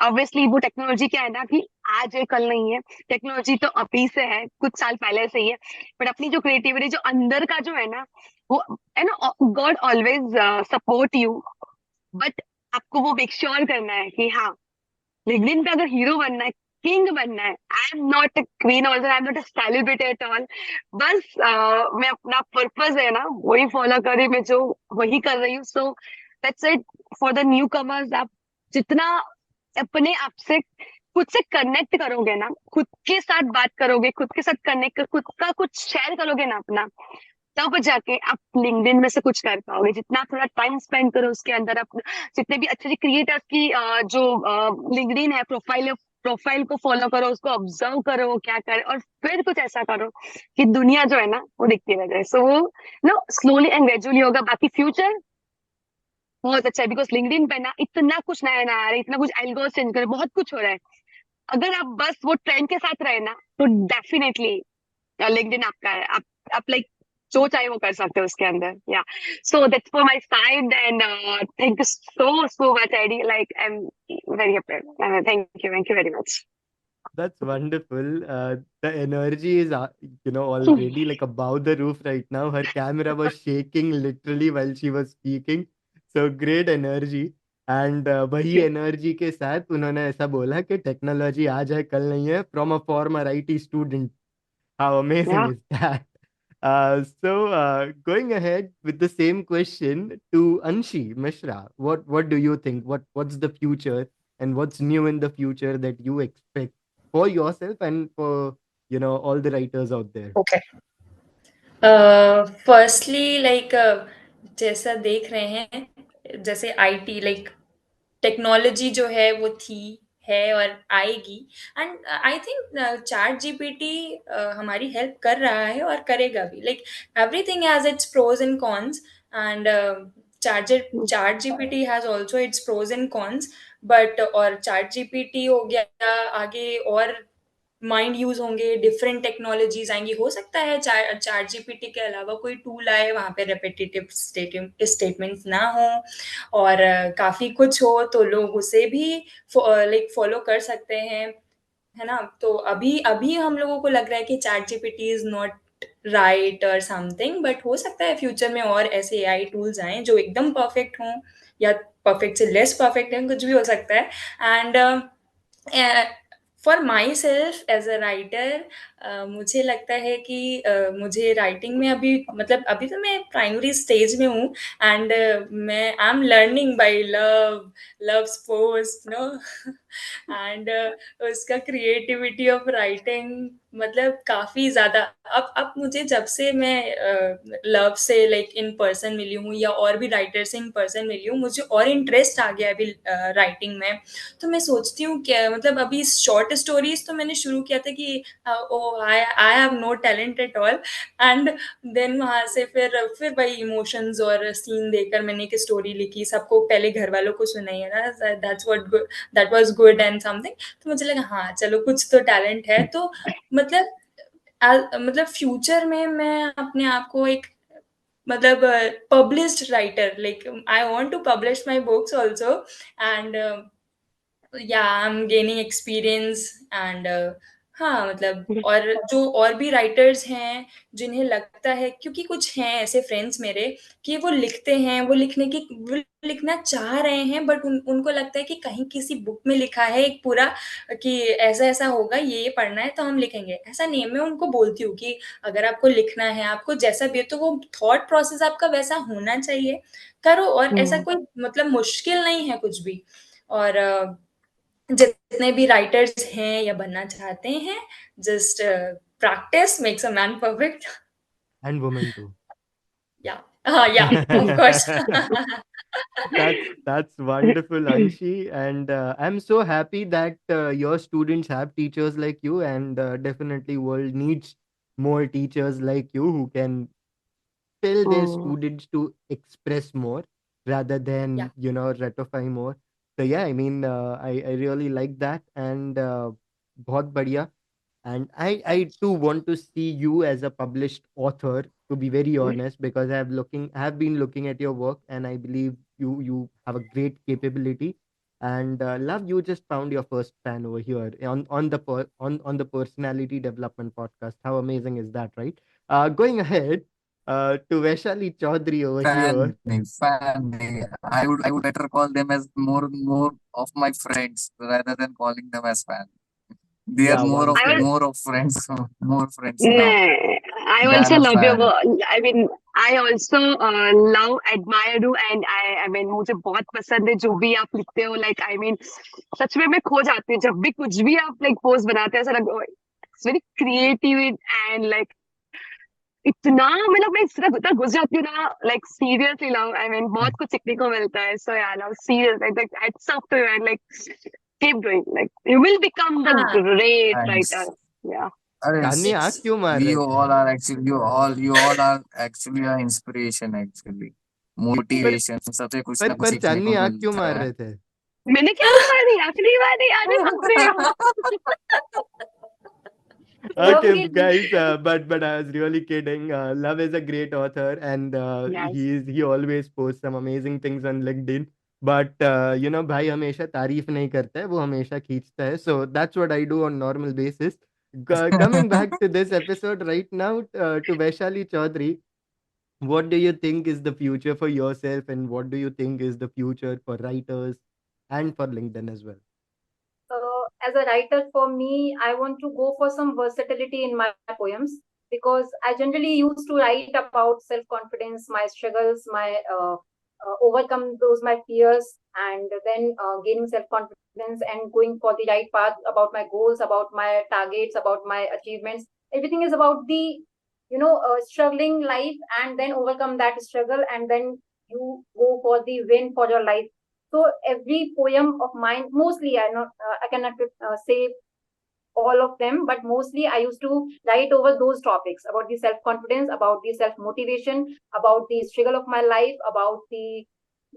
ऑब्वियसली वो टेक्नोलॉजी क्या है ना कि आज है कल नहीं है। टेक्नोलॉजी तो अभी से है, कुछ साल पहले से ही है। बट अपनी जो क्रिएटिविटी जो अंदर का जो है ना, वो है ना, God always support you. But आपको वो मेक श्योर करना है कि हाँ लिंक्डइन पे अगर हीरो बनना है, किंग बनना है। I am not a queen also, I am not a celebrity at all. बस मैं अपना पर्पस है ना वही फॉलो कर रही, मैं जो वही कर रही हूँ। So that's it for the new commerce. आप जितना अपने आप से खुद से कनेक्ट करोगे ना, खुद के साथ बात करोगे, खुद के साथ कनेक्ट कर, खुद का कुछ शेयर करोगे ना अपना, तब जाके आप लिंक्डइन में से कुछ कर पाओगे। जितना आप थोड़ा टाइम स्पेंड करो उसके अंदर, आप जितने भी अच्छे क्रिएटर्स की जो लिंक्डइन है प्रोफाइल को फॉलो करो, उसको ऑब्जर्व करो वो क्या करे, और फिर कुछ ऐसा करो कि दुनिया जो है ना वो दिखती रह जाए। सो वो नो स्लोली एंड ग्रेजुअली होगा। बाकी फ्यूचर बहुत अच्छा है बिकॉज लिंक्डइन पे ना इतना कुछ नया नया आ रहा है, इतना कुछ एल्गोरिथम चेंज करे, बहुत कुछ हो रहा है। अगर आप बस वो ट्रेंड के साथ रहे ना, तो डेफिनेटली लिंक्डइन आपका है। आप लाइक जो चाहे वो कर सकते हो उसके अंदर। Yeah so that's for my side and thank you so much Adi. Like I am very happy. Thank you very much. That's wonderful. The energy is, already like above the roof right now. Her camera was shaking literally while she was speaking. So great energy. And वही energy के साथ उन्होंने ऐसा बोला कि technology आज है कल नहीं है, from a former IT student. How amazing Yeah. is that? So going ahead with the same question to Anshi Mishra, what do you think? What's the future and what's new in the future that you expect for yourself and for all the writers out there? Okay. Firstly like जैसा देख रहे हैं, जैसे IT like technology जो है वो थी, है और आएगी। And I think ChatGPT हमारी हेल्प कर रहा है और करेगा भी। Like everything has its pros and cons, and ChatGPT has also its pros and cons. But और चैट जीपीटी हो गया, आगे और माइंड यूज होंगे, डिफरेंट टेक्नोलॉजीज आएंगी। हो सकता है चैट जीपीटी के अलावा कोई टूल आए वहाँ पे रेपिटेटिव स्टेटमेंट्स ना हो और काफी कुछ हो, तो लोग उसे भी लाइक फॉलो कर सकते हैं, है ना। तो अभी अभी हम लोगों को लग रहा है कि chat GPT is not right और समथिंग, बट हो सकता है फ्यूचर में और ऐसे एआई टूल्स आए जो एकदम परफेक्ट हों या परफेक्ट से लेस परफेक्ट हैं, कुछ भी हो सकता है। And for myself as a writer, मुझे लगता है कि मुझे राइटिंग में अभी मतलब अभी तो मैं प्राइमरी स्टेज में हूँ, एंड मैं I am learning by love sports no and उसका क्रिएटिविटी ऑफ राइटिंग मतलब काफ़ी ज़्यादा। अब मुझे जब से मैं लव से लाइक इन पर्सन मिली हूँ या और भी राइटर से इन पर्सन मिली हूँ, मुझे और इंटरेस्ट आ गया अभी राइटिंग में। तो मैं सोचती हूँ क्या मतलब अभी शॉर्ट स्टोरीज तो मैंने शुरू किया था कि oh I have no talent at all, and then वहाँ से फिर वही इमोशंस और सीन देकर मैंने एक स्टोरी लिखी, सबको पहले घर वालों को सुनाई है ना, that was good and something. तो मुझे लगा हाँ चलो कुछ तो टैलेंट है। तो मतलब मतलब फ्यूचर में मैं अपने आप को एक मतलब published writer, like I want to publish my books also, and I'm gaining experience and हाँ मतलब और जो और भी राइटर्स हैं जिन्हें लगता है क्योंकि कुछ हैं ऐसे फ्रेंड्स मेरे कि वो लिखते हैं वो लिखना चाह रहे हैं बट उनको लगता है कि कहीं किसी बुक में लिखा है एक पूरा कि ऐसा ऐसा होगा ये पढ़ना है तो हम लिखेंगे ऐसा नहीं है मैं उनको बोलती हूँ कि अगर आपको लिखना है आपको जैसा भी है तो वो थॉट प्रोसेस आपका वैसा होना चाहिए करो और ऐसा कोई मतलब मुश्किल नहीं है कुछ भी और जितने भी राइटर्स हैं या बनना चाहते हैं just practice makes a man perfect And women too. या हाँ या of course That's wonderful, Anshi, and I'm so happy that your students have teachers like you, and definitely world needs more teachers like you who can tell their students to express more rather या than ratify more. So yeah, I mean, I really like that, and बहुत बढ़िया. And I too want to see you as a published author, to be very honest, because I have been looking at your work, and I believe you have a great capability. And love, you just found your first fan over here on the personality development podcast. How amazing is that, right? Going ahead, to Vaishali Chaudhary over here. Fan. I would better call them as more of my friends rather than calling them as fan. They are Yeah, I will. more of friends, more friends now Nah, I than also a love your fan. work. I mean, I also love, admire you, and I mean, मुझे बहुत पसंद है जो भी आप लिखते हो. Like, I mean, सच में मैं खो जाती हूँ जब भी कुछ भी आप like पोस्ट बनाते हैं ऐसा लगता है it's very creative and like इतना मतलब मैं इतना इतना घुस जाती हूँ ना like seriously love. I mean, बहुत कुछ सीखने को मिलता है. So yeah, love serious like hats off to you and like keep doing. Like you will become the हाँ great writer. Thanks. Yeah. अरे चांदनी आंख इट्स क्यों मार रहे you थे? all are actually you all are actually an inspiration actually. पर Motivation सबसे कुछ ना कुछ पर सीखने चांदनी को आंख क्यों मिलता मार है. रहे थे? मैंने क्या मारी आखिरी बारी अरे बाप रे Okay, Lovely. guys, but I was really kidding. Love is a great author, and Yes. he always posts some amazing things on LinkedIn. But भाई हमेशा तारीफ नहीं करता है, वो हमेशा खींचता है. So that's what I do on normal basis. Coming back to this episode right now, to Vaishali Chaudhary, what do you think is the future for yourself, and what do you think is the future for writers and for LinkedIn as well? As a writer, for me, I want to go for some versatility in my poems because I generally used to write about self confidence, my struggles, my overcome those my fears, and then gaining self confidence and going for the right path about my goals, about my targets, about my achievements. Everything is about the struggling life and then overcome that struggle and then you go for the win for your life. So every poem of mine, mostly I cannot say all of them, but mostly I used to write over those topics about the self confidence, about the self motivation, about the struggle of my life, about the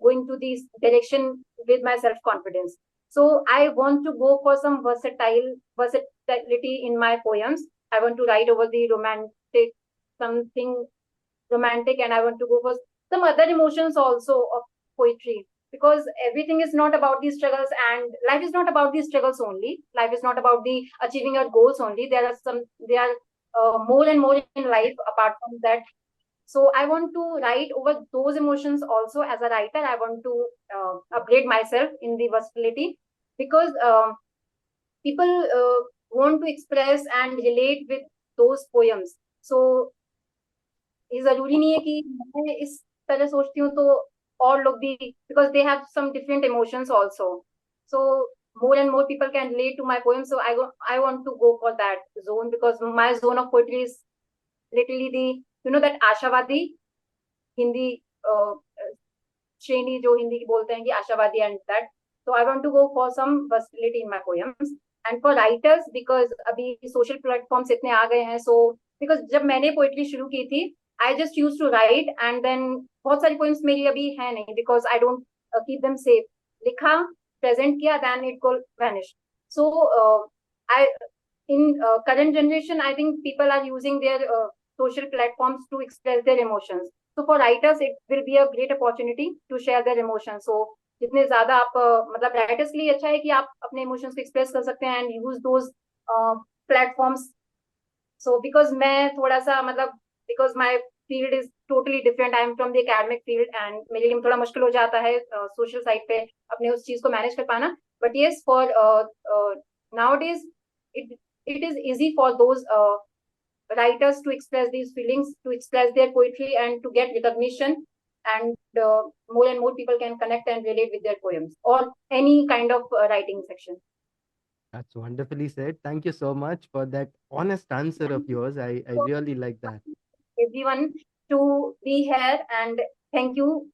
going to this direction with my self confidence. So I want to go for some versatility in my poems. I want to write over the romantic, something romantic, and I want to go for some other emotions also of poetry because everything is not about these struggles and life is not about these struggles only. Life is not about the achieving your goals only. There are more and more in life apart from that. So I want to write over those emotions also. As a writer, I want to upgrade myself in the versatility because people want to express and relate with those poems. So ये जरूरी नहीं है कि मैं इस तरह सोचती हूँ तो और लोग भी because they have some different emotions also. So more and more people can relate to my poem. So I want to go for that zone because my zone of poetry is literally the that आशावादी हिंदी श्रेणी जो हिंदी की बोलते हैं कि आशावादी and that. So I want to go for some versatility in my poems. And for writers, because अभी social platforms इतने आ गए हैं, so because जब मैंने poetry शुरू की थी, I just used to write and then बहुत सारी poems मेरी अभी है नहीं because I don't keep them safe. लिखा, present किया, then it will vanish. So I in current generation, I think people are using their social platforms to express their emotions. So for writers, it will be a great opportunity to share their emotions. So जितने ज्यादा आप मतलब writers के लिए अच्छा है कि आप अपने इमोशंस को एक्सप्रेस कर सकते हैं and use those platforms. So because मैं थोड़ा सा मतलब because my field is totally different, I am from the academic field and मेरे लिए थोड़ा मुश्किल हो जाता है सोशल साइड पे अपने उस चीज को मैनेज कर पाना. But yes for nowadays it it is easy for those writers to express these feelings, to express their poetry, and to get recognition. And more and more people can connect and relate with their poems or any kind of writing section. That's wonderfully said. Thank you so much for that honest answer of yours. I So, really like that. everyone to be here, and thank you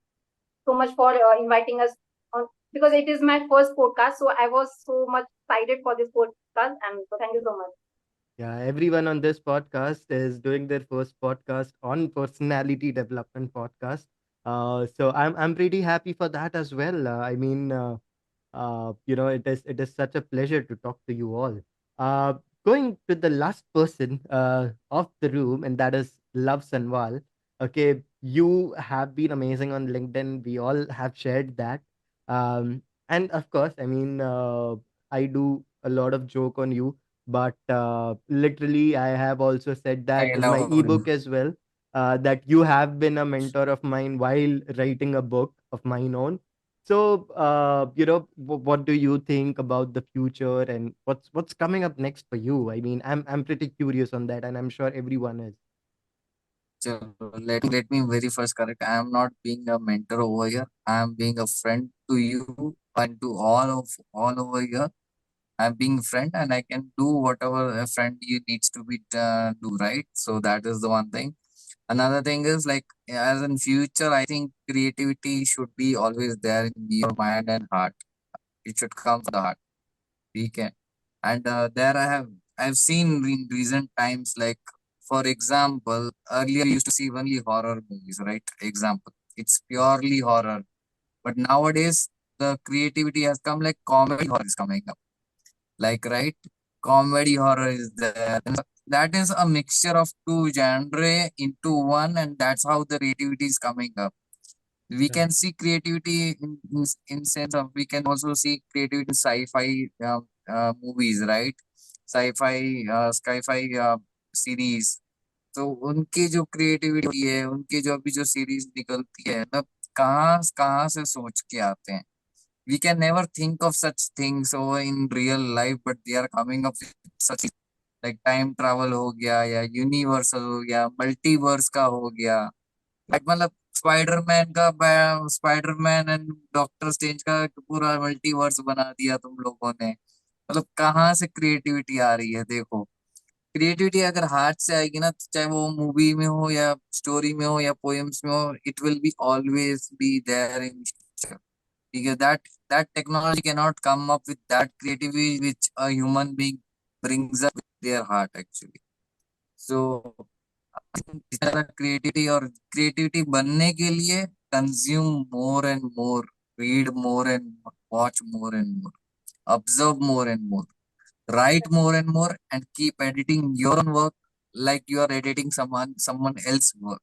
so much for inviting us on, because it is my first podcast. So I was so much excited for this podcast, and so thank you so much. Yeah, everyone on this podcast is doing their first podcast on personality development podcast. So I'm pretty happy for that as well. It is such a pleasure to talk to you all. Going to the last person of the room, and that is Love Sanwal. Okay, you have been amazing on LinkedIn. We all have shared that. And of course, I do a lot of joke on you, but literally, I have also said that I in my know. ebook as well. That you have been a mentor of mine while writing a book of mine own. So, what do you think about the future and what's coming up next for you? I mean, I'm pretty curious on that, and I'm sure everyone is. So let me very first correct. I am not being a mentor over here. I am being a friend to you and to all over here. I'm being friend and I can do whatever a friend you needs to be do, right. So that is the one thing. Another thing is like as in future, I think creativity should be always there in your mind and heart. It should come from the heart. We can. And there I've seen in recent times, like for example, earlier we used to see only horror movies, right? Example, it's purely horror. But nowadays the creativity has come, like comedy horror is coming up. Like, right, comedy horror is there. And that is a mixture of two genre into one, and that's how the creativity is coming up. We Right. can see creativity in sense of, we can also see creativity in sci-fi movies, right? Sci-fi series. तो उनकी जो creativity है, उनकी जो अभी जो series निकलती है, मतलब कहाँ कहाँ से सोच के आते हैं. We can never think of such things over in real life, but they are coming up with such, like time travel हो गया या यूनिवर्सल हो गया, मल्टीवर्स का हो गया. मतलब स्पाइडरमैन का, स्पाइडरमैन एंड डॉक्टर स्ट्रेंज का पूरा मल्टीवर्स बना दिया तुम लोगों ने. मतलब कहाँ से क्रिएटिविटी आ रही है, देखो. क्रिएटिविटी अगर हार्ट से आएगी ना, तो चाहे वो मूवी में हो या स्टोरी में हो या पोएम्स में हो, it will be always be there in. ठीक है, that technology cannot come up with that creativity which a human being brings up with their heart actually. So इस तरह क्रिएटिविटी, और क्रिएटिविटी बनने के लिए consume more and more, read more and more, watch more and more, observe more and more, write more and more, and keep editing your own work like you are editing someone else's work.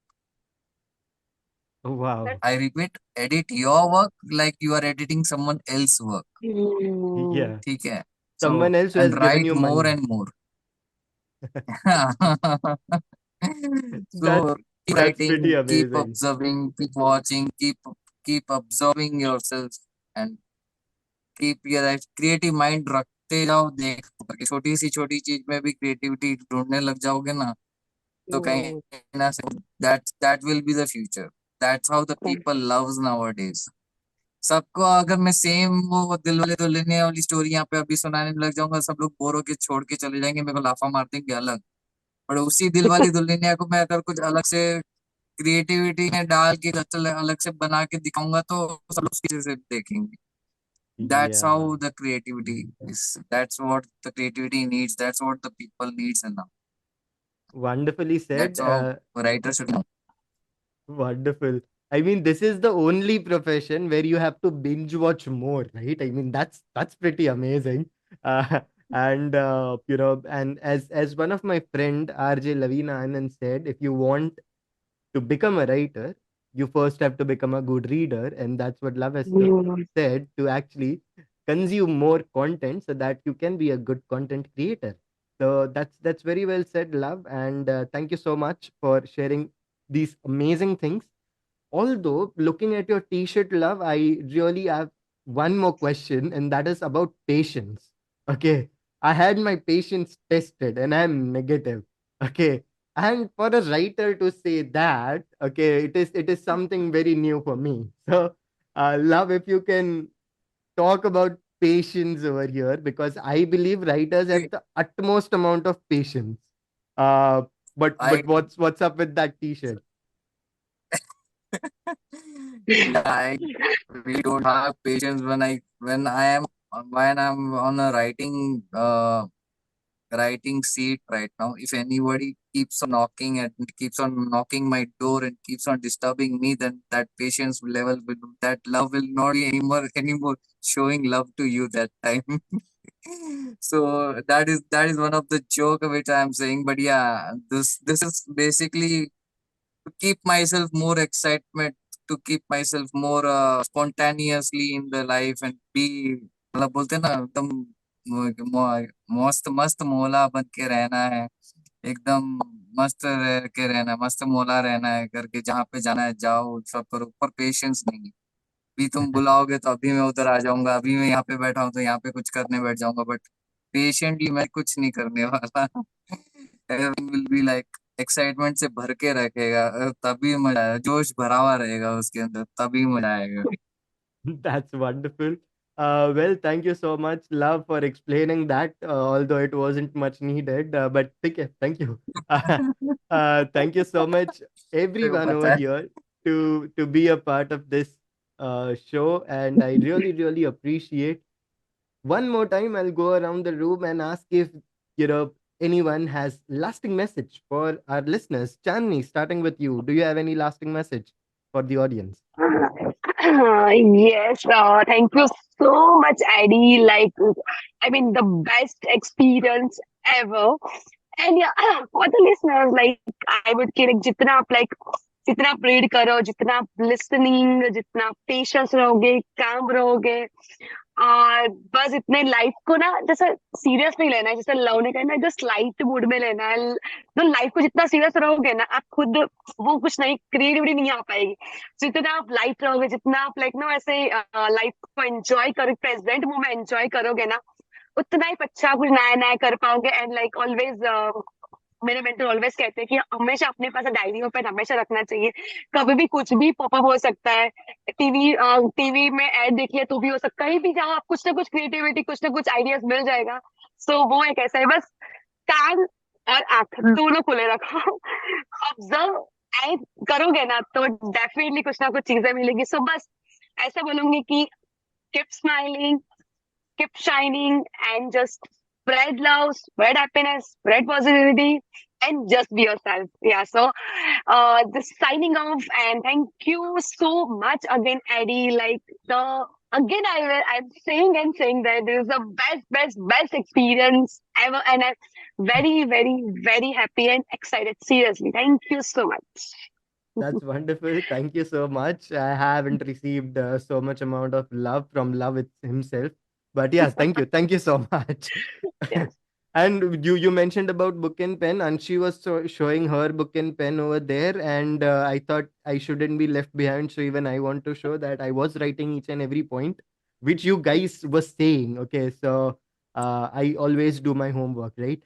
Oh, wow. That's I repeat, edit your work like you are editing someone else's work. Hmm. Yeah. ठीक है. So, Someone else who and has given write you more money. and more. That's So keep that's pretty writing, keep amazing. observing, keep watching, keep observing yourself, and keep your creative mind रखते जाओ, देख करके छोटी सी छोटी चीज में भी creativity ढूंढने लग जाओगे ना, तो Hmm. कहीं ना से that will be the future. That's how the people loves nowadays. सबको अगर मैं सेम वो दिल वाले दुल्हनिया वाली स्टोरी यहाँ पे अभी सुनाने लग जाऊंगा, सब लोग बोर होके छोड़ के चले जाएंगे, मेरे को लाफा मार देंगे अलग. और उसी दिल वाली दुल्हनिया को मैं अगर कुछ अलग से क्रिएटिविटी में डाल के अलग से बना के दिखाऊंगा, तो सब लोग उसकी से देखेंगे. That's Yeah. how the creativity is. That's what the creativity needs. That's what the people needs, and now Wonderfully said. that's how writers should know. Wonderful. I mean, this is the only profession where you have to binge watch more, right? I mean, that's pretty amazing. Uh, and as one of my friend RJ Lavina Anand said, if you want to become a writer, you first have to become a good reader, and that's what Love has Mm. said, to actually consume more content so that you can be a good content creator. So that's very well said, Love, and thank you so much for sharing these amazing things. Although, looking at your t-shirt, Love, I really have one more question, and that is about patience. Okay. I had my patience tested and I'm negative. Okay. And for a writer to say that, okay, it is something very new for me. So Love, if you can talk about patience over here, because I believe writers have the utmost amount of patience. Uh but I what's up with that t-shirt? yeah, I really don't have patience when I'm on a writing seat right now. If anybody keeps on knocking my door and keeps on disturbing me, then that love will not be anymore showing love to you that time. So that is one of the joke which I'm saying. But yeah, this is basically to keep myself more excitement, to keep myself more spontaneously in the life and be मतलब बोलते हैं ना एकदम मस्त मस्त मोला बन के रहना है, एकदम मस्त रह के रहना है, मस्त मोला रहना है करके जहाँ पे जाना है जाओ सब करो, पर पेशेंस नहीं है। अभी तुम बुलाओगे तो अभी मैं उधर आ जाऊंगा, अभी मैं यहाँ पे बैठा हूँ तो यहाँ पे कुछ करने बैठ जाऊंगा, बट पेशेंटली मैं कुछ नहीं करने वाला। विल बी लाइक एक्साइटमेंट से भर के रखेगा, तभी मजा आएगा, जोश भरा हुआ रहेगा उसके अंदर, तभी मजा आएगा। That's wonderful. Well, thank you so much, Love, for explaining that, although it wasn't much needed. But okay, thank you. Thank you so much, everyone पता over है। here, to be a part of this show. And I really, really appreciate. One more time, I'll go around the room and ask if anyone has lasting message for our listeners. Chandni, starting with you, do you have any lasting message for the audience? Yes, thank you so much, Eddie. Like, I mean, the best experience ever. And yeah, for the listeners, like, I would say, like, जितना आप read करो, जितना आप listening, जितना patience रहोगे, काम रहोगे, और बस इतने लाइफ को ना जैसे सीरियस नहीं लेना है, जैसे लव ने कहना है, जस्ट लाइट मूड में लेना है। तो लाइफ को जितना सीरियस रहोगे ना, आप खुद वो कुछ नहीं, क्रिएटिविटी नहीं आ पाएगी। जितना आप लाइट रहोगे, जितना आप लाइक ना ऐसे लाइफ को एंजॉय करो, प्रेजेंट मोमेंट एंजॉय करोगे ना, उतना ही अच्छा कुछ नया नया कर पाओगे। एंड लाइक ऑलवेज मेरे मेंटर ऑलवेज कहते हैं कि हमेशा अपने पास डायरी और पेन हमेशा रखना चाहिए। कभी भी कुछ भी पॉपअप हो सकता है, टीवी टीवी में ऐड देख लिया तो भी हो सकता है, कहीं भी जहाँ आप कुछ ना कुछ क्रिएटिविटी, कुछ ना कुछ आइडियाज मिल जाएगा। सो वो एक ऐसा है, बस कान और आंख दोनों खुले रखो। ऑब्जर्व करोगे ना तो डेफिनेटली कुछ ना कुछ चीजें मिलेंगी। सो बस ऐसा बोलूंगी कि keep smiling, keep shining, and just spread love, spread happiness, spread positivity, and just be yourself. Yeah, so just signing off, and thank you so much again, Eddie. Like the again, I'm saying and saying that this is the best experience ever, and I'm very happy and excited. Seriously, thank you so much. That's wonderful. Thank you so much. I haven't received so much amount of love from Love himself. But yes, thank you. Thank you so much. Yes. And you mentioned about book and pen, and she was showing her book and pen over there, and I thought I shouldn't be left behind. So even I want to show that I was writing each and every point which you guys were saying. Okay, so I always do my homework, right?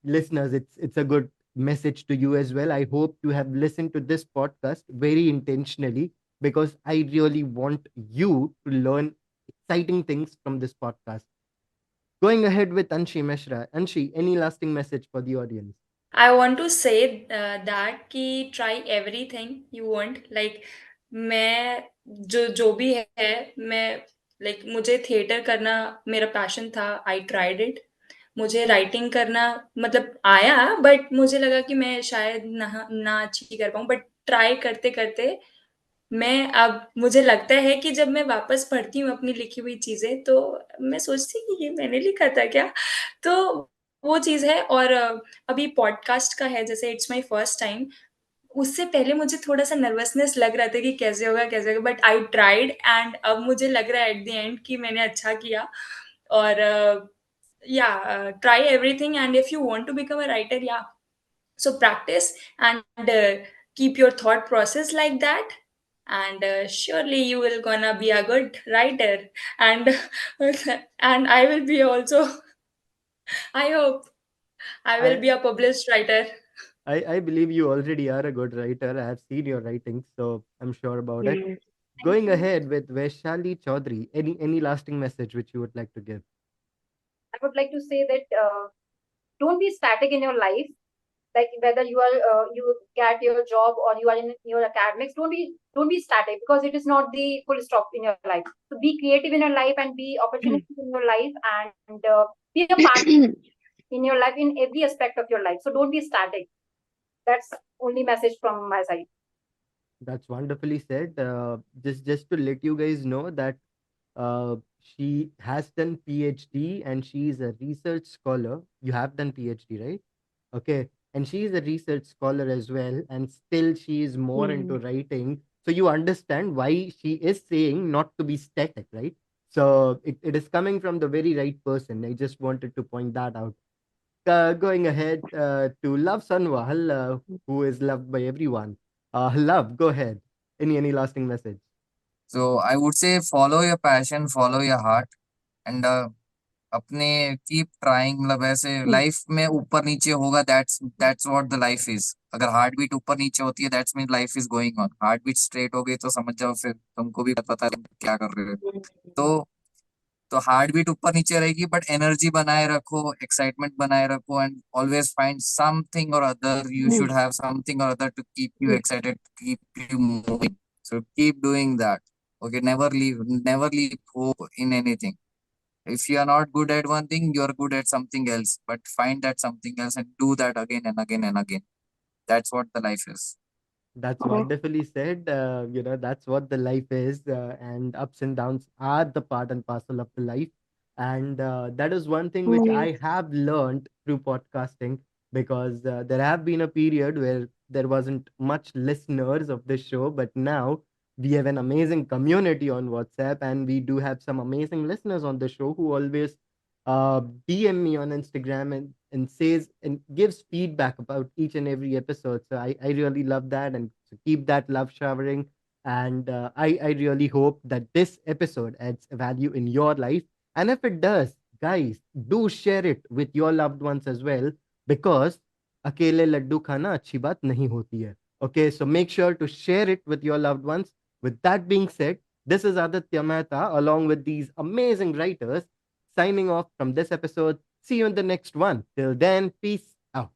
Listeners, it's a good message to you as well. I hope you have listened to this podcast very intentionally, because I really want you to learn exciting things from this podcast. Going ahead with Anshi Mishra. Anshi, any lasting message for the audience? I want to say that कि try everything you want. Like मैं जो भी है मैं like मुझे theatre करना मेरा passion था. I tried it. मुझे राइटिंग करना मतलब आया, बट मुझे लगा कि मैं शायद ना अच्छी कर पाऊँ, बट ट्राई करते-करते मैं अब मुझे लगता है कि जब मैं वापस पढ़ती हूँ अपनी लिखी हुई चीज़ें, तो मैं सोचती हूँ कि ये मैंने लिखा था क्या? तो वो चीज़ है। और अभी पॉडकास्ट का है, जैसे इट्स माय फर्स्ट टाइम, उससे पहले मुझे थोड़ा-सा नर्वसनेस लग रहा था कि कैसे होगा बट आई ट्राइड एंड अब मुझे लग रहा है एट द एंड कि मैंने अच्छा किया और try everything and if you want to become a writer so practice and keep your thought process like that and surely you will gonna be a good writer and and I will be also I hope I will I, be a published writer. I believe you already are a good writer. I have seen your writings, so I'm sure about it. Yes. Thank Going you. ahead with Vaishali Chaudhary, any lasting message which you would like to give? I would like to say that don't be static in your life. Like whether you are you get your job or you are in your academics, don't be static because it is not the full stop in your life. So be creative in your life and be opportunistic in your life and be a part in your life in every aspect of your life. So don't be static. That's only message from my side. That's wonderfully said. Just to let you guys know that she has done PhD and she is a research scholar. You have done PhD, right? Okay. And she is a research scholar as well. And still she is more into writing. So you understand why she is saying not to be static, right? So it is coming from the very right person. I just wanted to point that out. Going ahead to Love Sanwal, who is loved by everyone. Love, go ahead. Any lasting message? So I would say follow your passion, follow your heart, and अपने keep trying मतलब ऐसे life में ऊपर नीचे होगा that's what the life is अगर heart beat ऊपर नीचे होती है that's mean life is going on heart beat straight हो गई तो समझ जाओ फिर तुमको भी पता है तुम क्या कर रहे हो तो तो हार्ट बीट ऊपर नीचे रहेगी बट एनर्जी बनाए रखो एक्साइटमेंट बनाए रखो and always find something or other you should have something or other to keep you excited keep you moving so keep doing that okay never leave hope in anything. If you are not good at one thing, you are good at something else. But find that something else and do that again and again and again. That's what the life is. That's Correct. wonderfully said. That's what the life is, and ups and downs are the part and parcel of the life. And that is one thing which Yes. I have learned through podcasting because there have been a period where there wasn't much listeners of this show, but now we have an amazing community on WhatsApp, and we do have some amazing listeners on the show who always DM me on Instagram and says and gives feedback about each and every episode. So I really love that and so keep that love showering. And I really hope that this episode adds value in your life. And if it does, guys, do share it with your loved ones as well because अकेले लड्डू खाना अच्छी बात नहीं होती है. Okay, so make sure to share it with your loved ones. With that being said, this is Aditya Mehta along with these amazing writers signing off from this episode. See you in the next one. Till then, peace out.